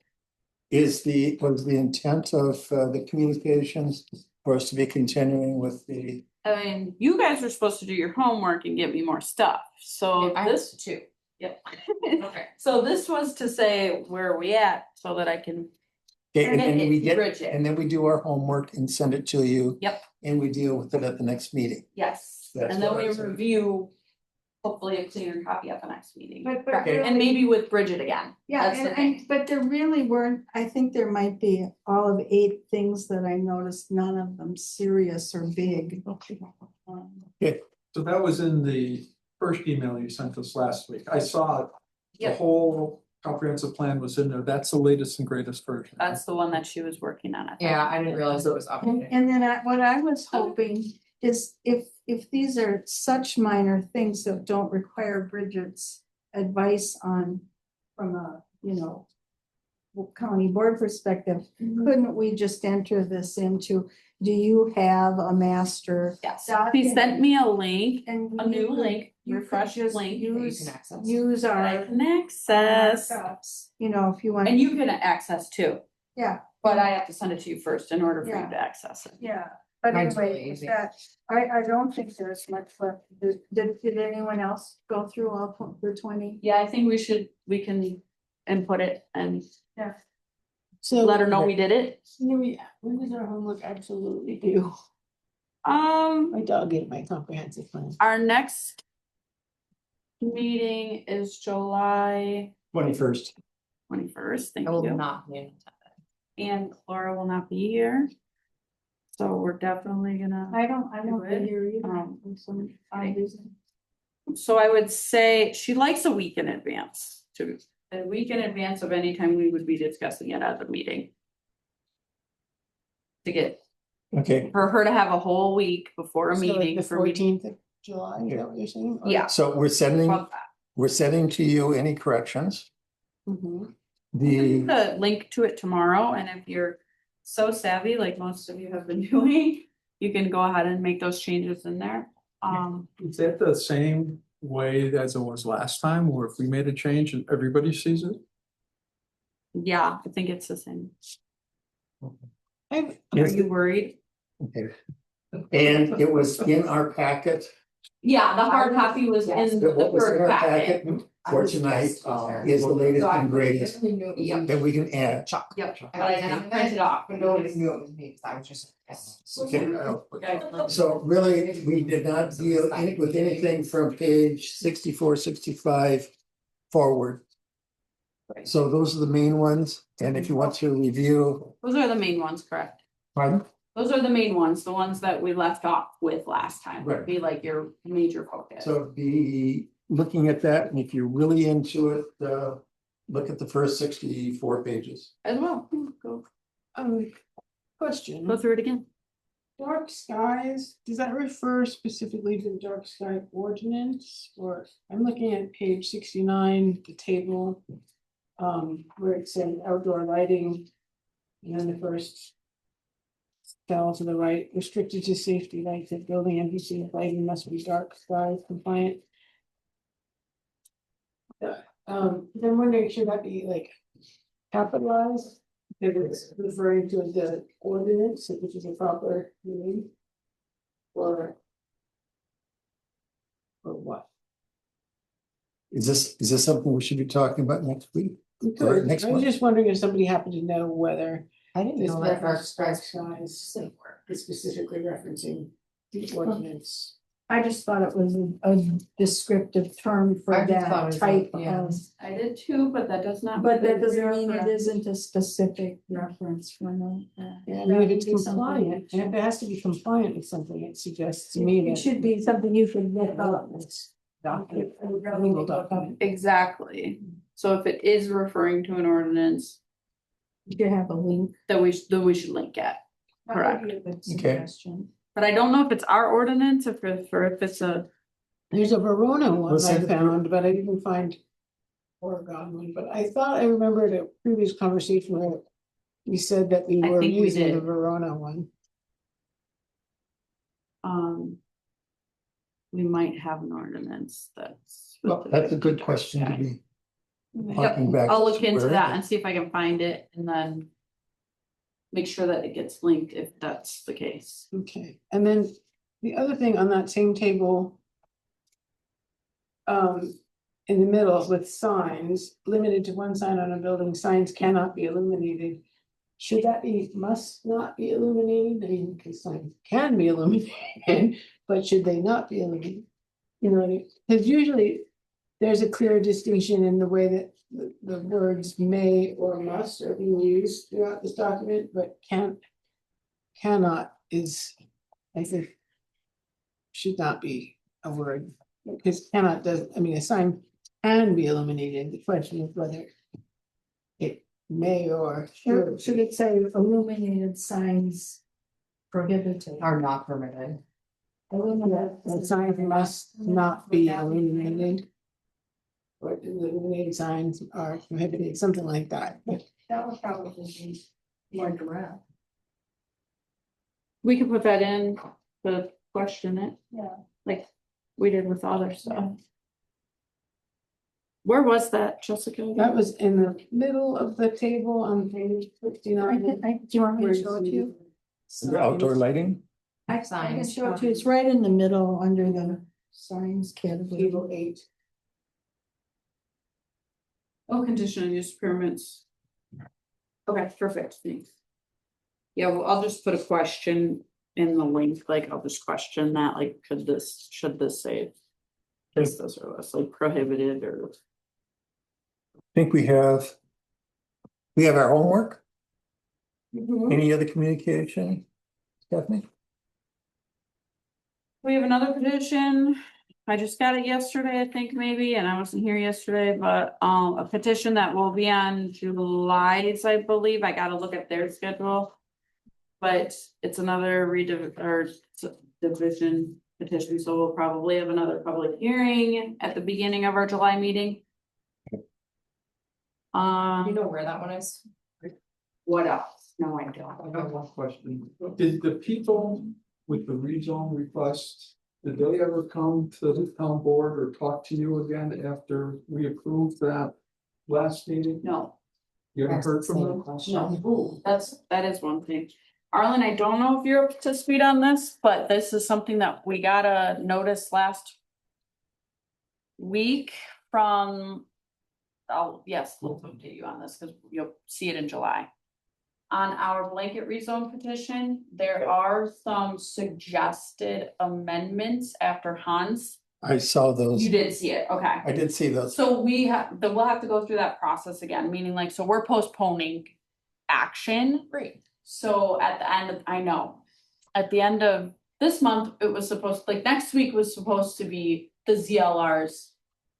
was the intent of the communications for us to be continuing with the, I mean, you guys are supposed to do your homework and get me more stuff, so I have this, two. yep. Okay. So this was to say, where are we at, so that I can, okay, and then we get, Bridget. and then we do our homework and send it to you. Yep. And we deal with it at the next meeting. yes, That's and then what we I said. review. Hopefully a cleaner copy at the next meeting, But Okay. and maybe with Bridget again. Yeah, That's the and, but there really weren't, I think there might be all of 8 things that I noticed, none of them serious or big. So that was in the first email you sent us last week. I saw it. The Yep. whole comprehensive plan was in there. That's the latest and greatest version. That's the one that she was working on. Yeah, I didn't realize it was updated. And then what I was hoping is if these are such minor things that don't require Bridget's advice on, from a, you know, county board perspective, couldn't we just enter this into, do you have a master? Yes, document? he sent me a link, And a new you could- link, you could refresh just link. You Use, can access. use that I our. can access, markups, you know, if you want. and you can access too, Yeah, but I have to send it to you first in order for you Yeah. to access it. yeah, but Mine's really anyway, easy. that, I don't think there's much left. Did anyone else go through all the 20? Yeah, I think we can input it and So let her know we did it. when is our homework absolutely due? My dog ate my comprehensive plan. Our next meeting is July 21st. 21st, thank I will you. not be in attendance. And Laura will not be here. So we're definitely gonna, I don't Do think it. you're either. Um, some odd reason. so I would say she likes a week in advance, a week in advance of any time we would be discussing it at the meeting. To get, Okay, for her to have a whole week before a meeting The for me. 14th of July, is that what you're saying? Or- Yeah. so we're sending to you any corrections. Mhm. The, The link to it tomorrow, and if you're so savvy, like most of you have been doing, you can go ahead and make those changes in there. Is that the same way as it was last time, or if we made a change and everybody sees it? Yeah, I think it's the same. I've- Are you worried? okay. And it was in our packet. Yeah, the hard copy was in the What was in first our packet. packet for tonight is the latest and greatest Yep. that we can add. Yep, but I didn't print it off. Nobody knew it was me, 'cause I was just. Okay, so really, we did not deal with anything from page 64, 65 forward. So those are the main ones, and if you want to review, Those are the main ones, correct? pardon? Those are the main ones, the ones that we left off with last time, would Right. be like your major focus. So be looking at that, and if you're really into it, look at the first 64 pages. As well, go. Question. Go through it again. Dark skies, does that refer specifically to the dark sky ordinance? Or I'm looking at page 69, the table. Where it said outdoor lighting. And then the first. Cell to the right, restricted to safety lights at building NBC lighting must be dark sky compliant. I'm wondering, should that be like capitalized? If it's referring to the ordinance, which is a proper meaning? Or what? Is this something we should be talking about next week? We Or could. next I was month? just wondering if somebody happened to know whether I didn't this know that dark reference dark skies. skies is specifically referencing the ordinance. I just thought it was a descriptive term I for just thought it that was type like, yeah. of. I did too, but that does not. But that doesn't mean it isn't a specific reference for that. Yeah, I mean, if it's compliant, and if it has to be compliant with something, it suggests to me It that. should be something you could look up. Document, a legal document. Exactly. So if it is referring to an ordinance, You could have a link. then we should link it. That would be a good suggestion. But I don't know if it's our ordinance, or if it's a, There's a Verona one Let's I send it through. found, but I didn't find. Oregon one, but I thought I remembered a previous conversation where. We said that we I were think we using the did. Verona one. we might have an ordinance that's. Well, that's a good question to be Yep, harking back. I'll look to into where that it and see if I can find it and then. Make sure that it gets linked if that's the case. Okay, and then the other thing on that same table. In the middle with signs, limited to one sign on a building, signs cannot be illuminated. Should that be, must not be illuminated? I mean, because signs can be illuminated, but should they not be illuminated? You know, because usually there's a clear distinction in the way that the words may or must are being used throughout this document, but cannot is, I think, should not be a word, because cannot does, I mean, a sign can be illuminated, the question is whether it may or should. Should it say illuminated signs prohibited? Are not permitted. Illuminated. The sign must not be illuminated. Or illuminated signs are prohibited, something like that. That would probably be more direct. We could put that in to question it, Yeah. like we did with other stuff. Where was that, Jessica? That was in the middle of the table on page 59. Do you want me to show it to you? The outdoor lighting? I can Signs. show it to you. It's right in the middle under the signs category. Table 8. Oh, conditional use permits. Okay, perfect, thanks. Yeah, well, I'll just put a question in the link, like, I'll just question that, like, should this say this or less, like prohibited or? Think we have our homework? Mhm. Any other communication? Stephanie? We have another petition. I just got it yesterday, I think maybe, and I wasn't here yesterday, but a petition that will be on July's, I believe. I gotta look at their schedule. But it's another division petition, so we'll probably have another public hearing at the beginning of our July meeting. You know where that one is? What else? No, I I don't. have one question. Did the people with the rezone request, did they ever come to the town board or talk to you again after we approved that last meeting? No, You haven't heard from them? no, that is one thing. Arlen, I don't know if you're up to speed on this, but this is something that we got a notice last week from. Oh, yes, we'll update you on this because you'll see it in July. On our blanket rezone petition, there are some suggested amendments after Hans. I saw those. You did see it, okay. I did see those. So we'll have to go through that process again, meaning like, so we're postponing action. Great. So at the end of, I know, at the end of this month, it was supposed, like next week was supposed to be the ZLR's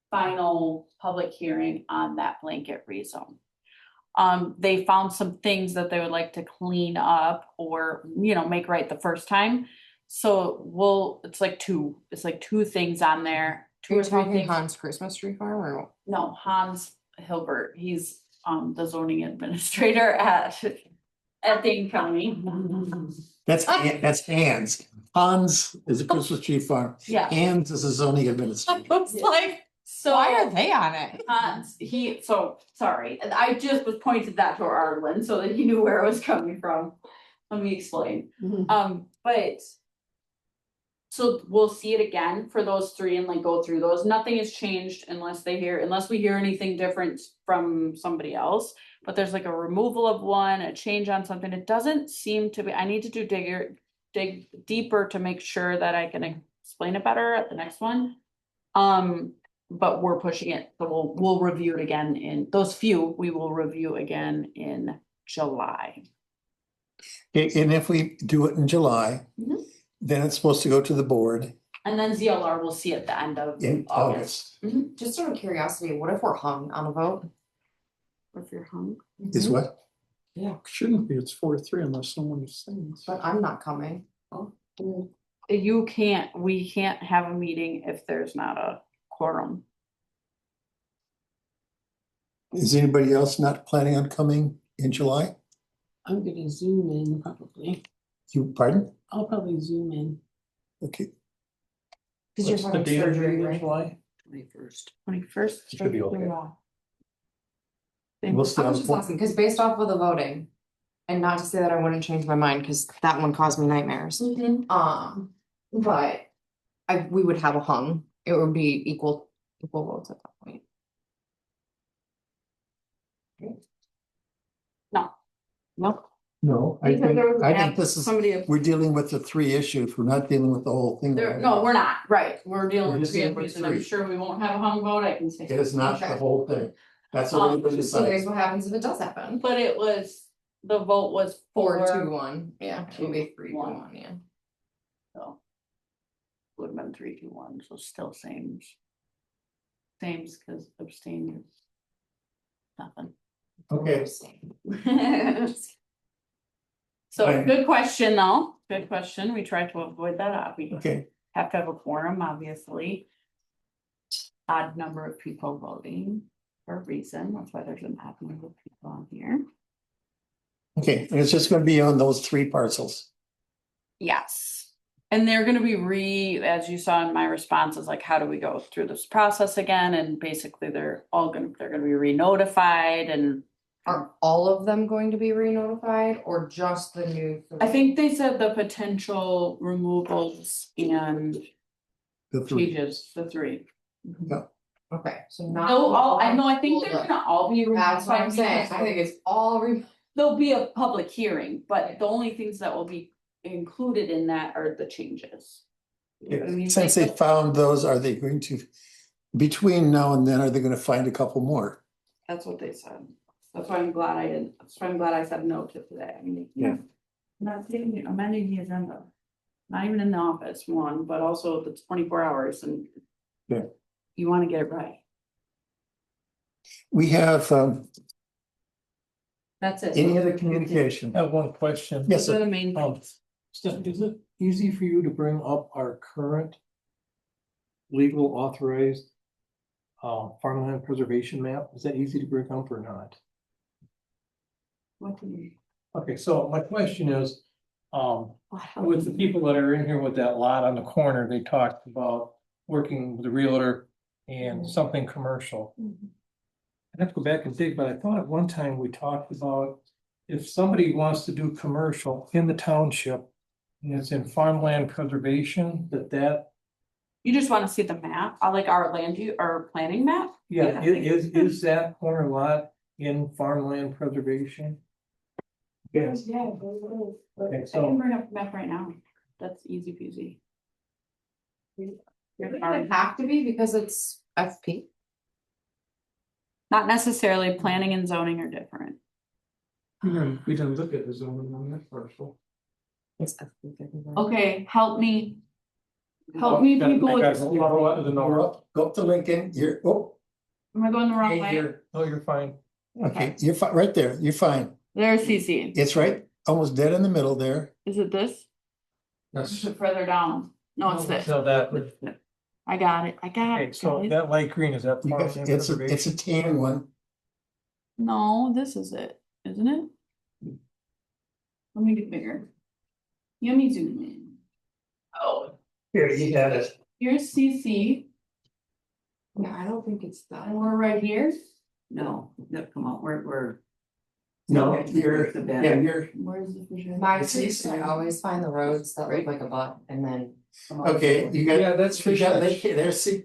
final public hearing on that blanket rezone. They found some things that they would like to clean up or, make right the first time. So it's like two things on there. Two You're or three talking things. Hans Christmas Tree Farm or? No, Hans Hilbert, he's the zoning administrator at Dane County. That's Hans. Hans is a Christmas tree farm. Yeah. Hans is a zoning administrator. It's like, So why are they on it? Hans, sorry, I just was pointed that to Arlen so that he knew where it was coming from. Let me explain. But. So we'll see it again for those three and like go through those. Nothing has changed unless we hear anything different from somebody else. But there's like a removal of one, a change on something. It doesn't seem to be, I need to dig deeper to make sure that I can explain it better at the next one. But we're pushing it, so we'll review it again we will review again in July. And if we do it in July, then it's supposed to go to the board And then ZLR will see at the end of in August. August. Just out of curiosity, what if we're hung on a vote? If you're hung. Is what? Yeah, Shouldn't be, it's 4-3 unless someone sings. but I'm not coming. We can't have a meeting if there's not a quorum. Is anybody else not planning on coming in July? I'm gonna zoom in probably. Pardon? I'll probably zoom in. Okay, Cause you're What's the having date of surgery, the right? July? 21st. Should be okay. we'll I start. was just asking, cause based off of the voting, and not to say that I wouldn't change my mind, cause that one caused me nightmares. But we would have a hung, it would be equal votes at that point. No. No, I Because think, there was I an think app- this is, somebody- we're dealing with the three issues. We're not dealing with the whole thing. No, we're not, right, we're dealing We're with just three dealing with issues, and I'm three. sure we won't have a hung vote, I can say. It is not the Okay. whole thing. That's what everybody So decides. here's what happens if it does happen. But the vote was 4-2-1, yeah, it would be 3-2-1. 3-2-1, yeah. So. Would have been 3-2-1, so still same. Same's cause abstain is. Nothing. Okay, So, Fine. good question though, good question, we tried to avoid that, we okay. have to have a quorum, obviously. Odd number of people voting for a reason, that's why there's an odd number of people on here. Okay, and it's just gonna be on those three parcels. Yes, and they're gonna be as you saw in my responses, like, how do we go through this process again, and basically they're gonna be re-notified and. Are all of them going to be re-notified or just the new? I think they said the potential removals and The three. changes, the three. Okay, so not. No, I think they're gonna all be. That's what I'm saying, because I think it's all There'll be a public hearing, but the only things that will be included in that are the changes. I mean, Since they found those, are they going to, between now and then, are they gonna find a couple more? That's what they said. That's why I'm glad I said no to today. I mean. Yeah. Not amending the agenda. Not even in the office, one, but also it's 24 hours and. Yeah. You wanna get it right. We have, That's it. any other communication? I have one question. Yes, Those are sir. the main things. Steph, is it easy for you to bring up our current legal authorized farmland preservation map? Is that easy to bring up or not? What do you? Okay, so my question is, with the people that are in here with that lot on the corner, they talked about working with the realtor and something commercial. I'd have to go back and dig, but I thought at one time we talked about if somebody wants to do commercial in the township and it's in farmland preservation, that. You just wanna see the map, like our our planning map? Yeah, Yeah. is that corner lot in farmland preservation? Yes. Yeah. Okay, I so, can bring up the map right now, that's easy peasy. It doesn't have to be because it's FP. Not necessarily, planning and zoning are different. we didn't look at the zoning on that parcel. It's FP. Okay, help me. Help me people with, Go up to Lincoln, you're, oh, am I going the wrong hey, way? here. Oh, you're fine. Okay, you're fine, right there, you're fine. There's CC. It's right, almost dead in the middle there. Is it this? Or is it further down? No, it's this. So that, I got it. I got okay, it, so guys. that light green, is that You got- farmland It's a preservation? tan one. No, this is it, isn't it? Let me get bigger. Let me zoom in. Oh, Here, you got it. here's CC, Yeah, I don't think it's that. and we're right here. No, come on, we're. No, Okay, you're, the bed. yeah, you're, Where's the vision? My It's streets, I easy. always find the roads that look like a butt and then. okay, you got. Yeah, that's you got, fish.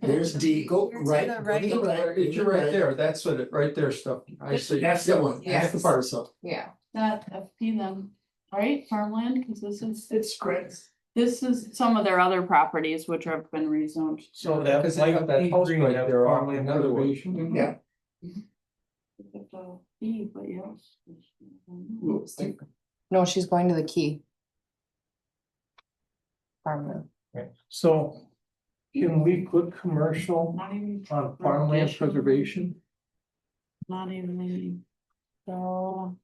there's D, go You're to right. the go right. to the right, You're right there, that's what it, right there, stuff. I see. That's the one, that's the Yes. parcel. Yeah. That FP then, right, farmland, cause It's great. this is some of their other properties which have been rezoned. So that Because they got that light house green, right that's there off farmland another one. preservation? Yeah. But yes. No, she's going to the key. Farmland. Okay, so can we put commercial Not even. on farmland preservation? Not even, so.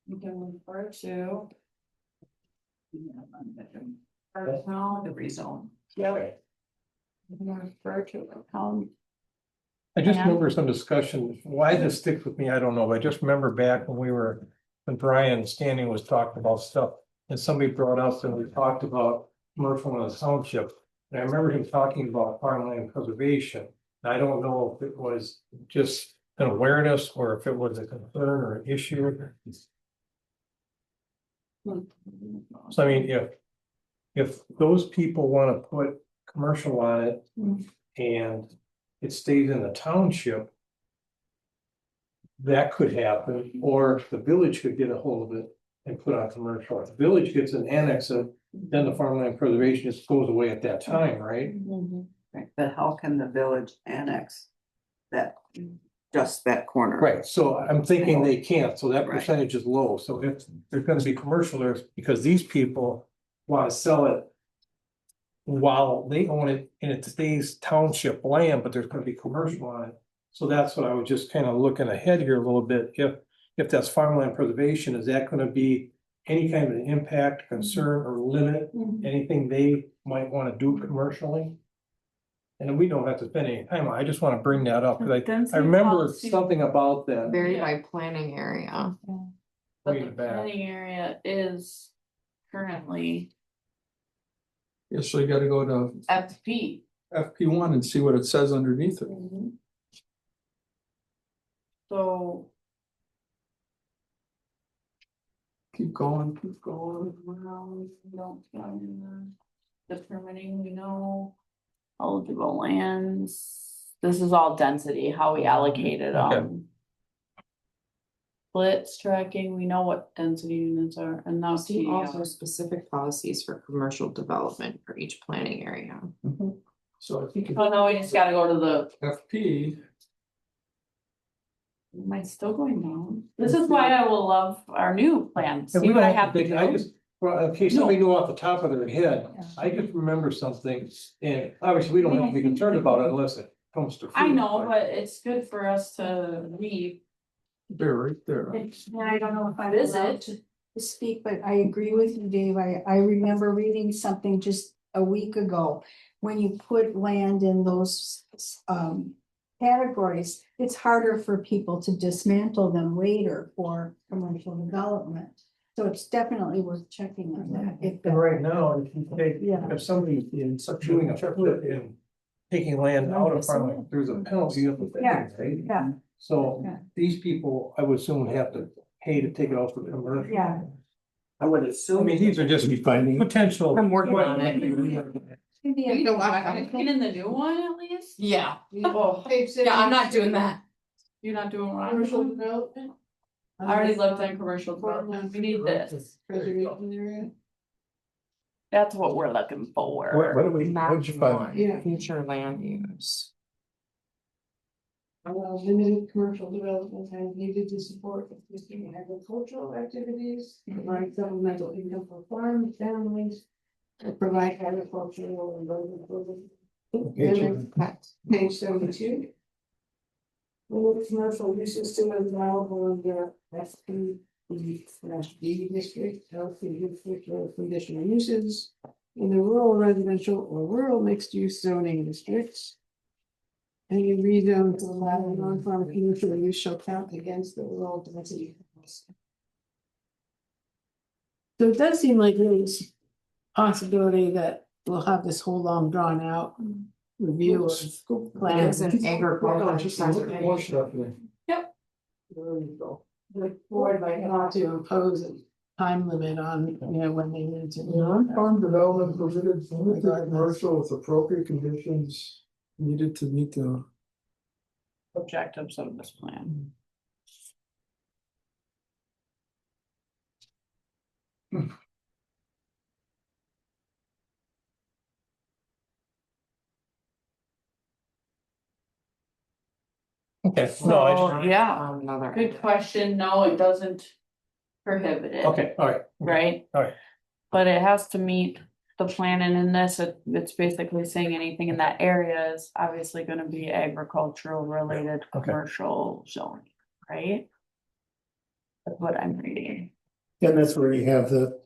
You can refer to. Personal, The rezone. yeah. You can refer to account. I just Yeah. remember some discussion, why this sticks with me, I don't know, but I just remember back when Brian Standing was talking about stuff. And somebody brought up and we talked about commercial in the township, and I remember him talking about farmland preservation. And I don't know if it was just an awareness or if it was a concern or an issue. So I mean, if those people wanna put commercial on it and it stays in the township. That could happen, or the village could get a hold of it and put on commercial. If the village gets an annex, then the farmland preservation just goes away at that time, right? Right, but how can the village annex that, just that corner? Right, so I'm thinking they can't, so that Right. percentage is low, so if there's gonna be commercial there, because these people wanna sell it. While they own it and it stays township land, but there's gonna be commercial on it. So that's what I was just kind of looking ahead here a little bit, if that's farmland preservation, is that gonna be? Any kind of an impact, concern, or limit anything they might wanna do commercially? And we don't have to spend any time, I just wanna bring that up, cause I remember something about that. Very by planning area. But Way the in the back. planning area is currently Yeah, so you gotta go to FP. FP1 and see what it says underneath it. So. Keep going, keep going. Well, we don't, the permitting, we know. Eligible lands, this is all density, how we allocated, Okay. Splits tracking, we know what density units are, and now See also TDR. specific policies for commercial development for each planning area. So I think Oh, no, we just gotta go to the, FP, am I still going down? This is why I will love our new plan, And see we what don't I have have to to think, I do. just, well, in case somebody knew off the top of their head, I just remember something, and obviously we don't have to be concerned about it unless it comes to. I fruit, know, but it's good for us to read. they're right there. And I don't know if I'm Visit. allowed to speak, but I agree with you, Dave. I remember reading something just a week ago. When you put land in those categories, it's harder for people to dismantle them later for commercial development. So it's definitely worth checking on that. If And right now, if you take, Yeah. if somebody is doing a triplet and taking land out of farmland, there's a penalty of the thing, Yeah. right? Yeah. So Yeah. these people, I would assume would have to pay to take it off for commercial. Yeah. I would I assume. mean, these are just Finding. potential. I'm working on it. Maybe You know what? And in the new one at least? Yeah. Oh, Yeah, I'm not doing that. you're not doing what I'm Commercial doing? development. I already looked at commercial development, we need this, Preservation area. that's what we're looking for. What do we, what'd you Map find? Yeah. one, future land use. Limited commercial development and needed to support existing agricultural activities, provide supplemental income for farm families. Provide agricultural and rural. Okay, And then page 72. All commercial uses still allowable under SP/D district, LC district, or conditional uses. In the rural residential or rural mixed use zoning districts. Any rezone to allow non-farm commercial use shall count against the rural density. So it does seem like there's possibility that we'll have this whole long drawn out review of plans. It's an agricultural. Yep. There you go. The board might not to impose a time limit on, when they need to. Non-farm development permitted only for commercial with appropriate conditions needed to meet the. Objectives of this plan. Okay, no, So, yeah, Another. good question. No, it doesn't prohibit it. okay, all right. Right? All right. But it has to meet the plan, and in this, it's basically saying anything in that area is obviously gonna be agricultural related, Okay. commercial zoning, right? That's what I'm reading. And that's where you have the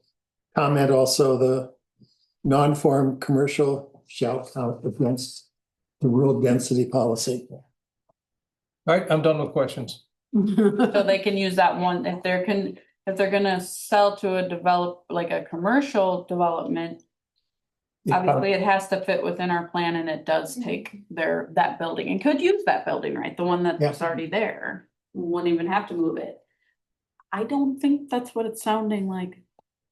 comment also, the non-farm commercial shall count against the rural density policy. All right, I'm done with questions. So they can use that one, if they're gonna sell to like a commercial development. Obviously, it has to fit within our plan, and it does take that building, and could use that building, right, the one that's already there, wouldn't even have to move it. I don't think that's what it's sounding like,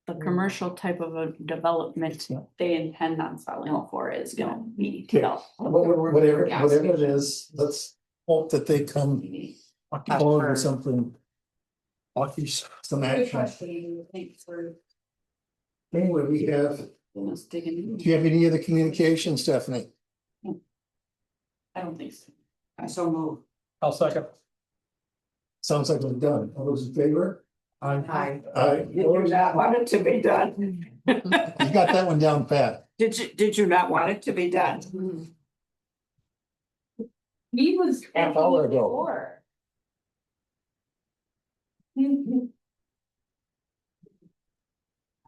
the commercial type of a development they intend on selling for is gonna be Okay. developed. Whatever it is, let's hope that they come forward with something. Some action. Anyway, we have, do you have any other communication, Stephanie? I don't think so. I so move. I'll second. Sounds like we're done. All those in favor? Hi. Aye. Did you not want it to be done? You got that one down pat. Did you not want it to be done? He was. Half hour ago. Before.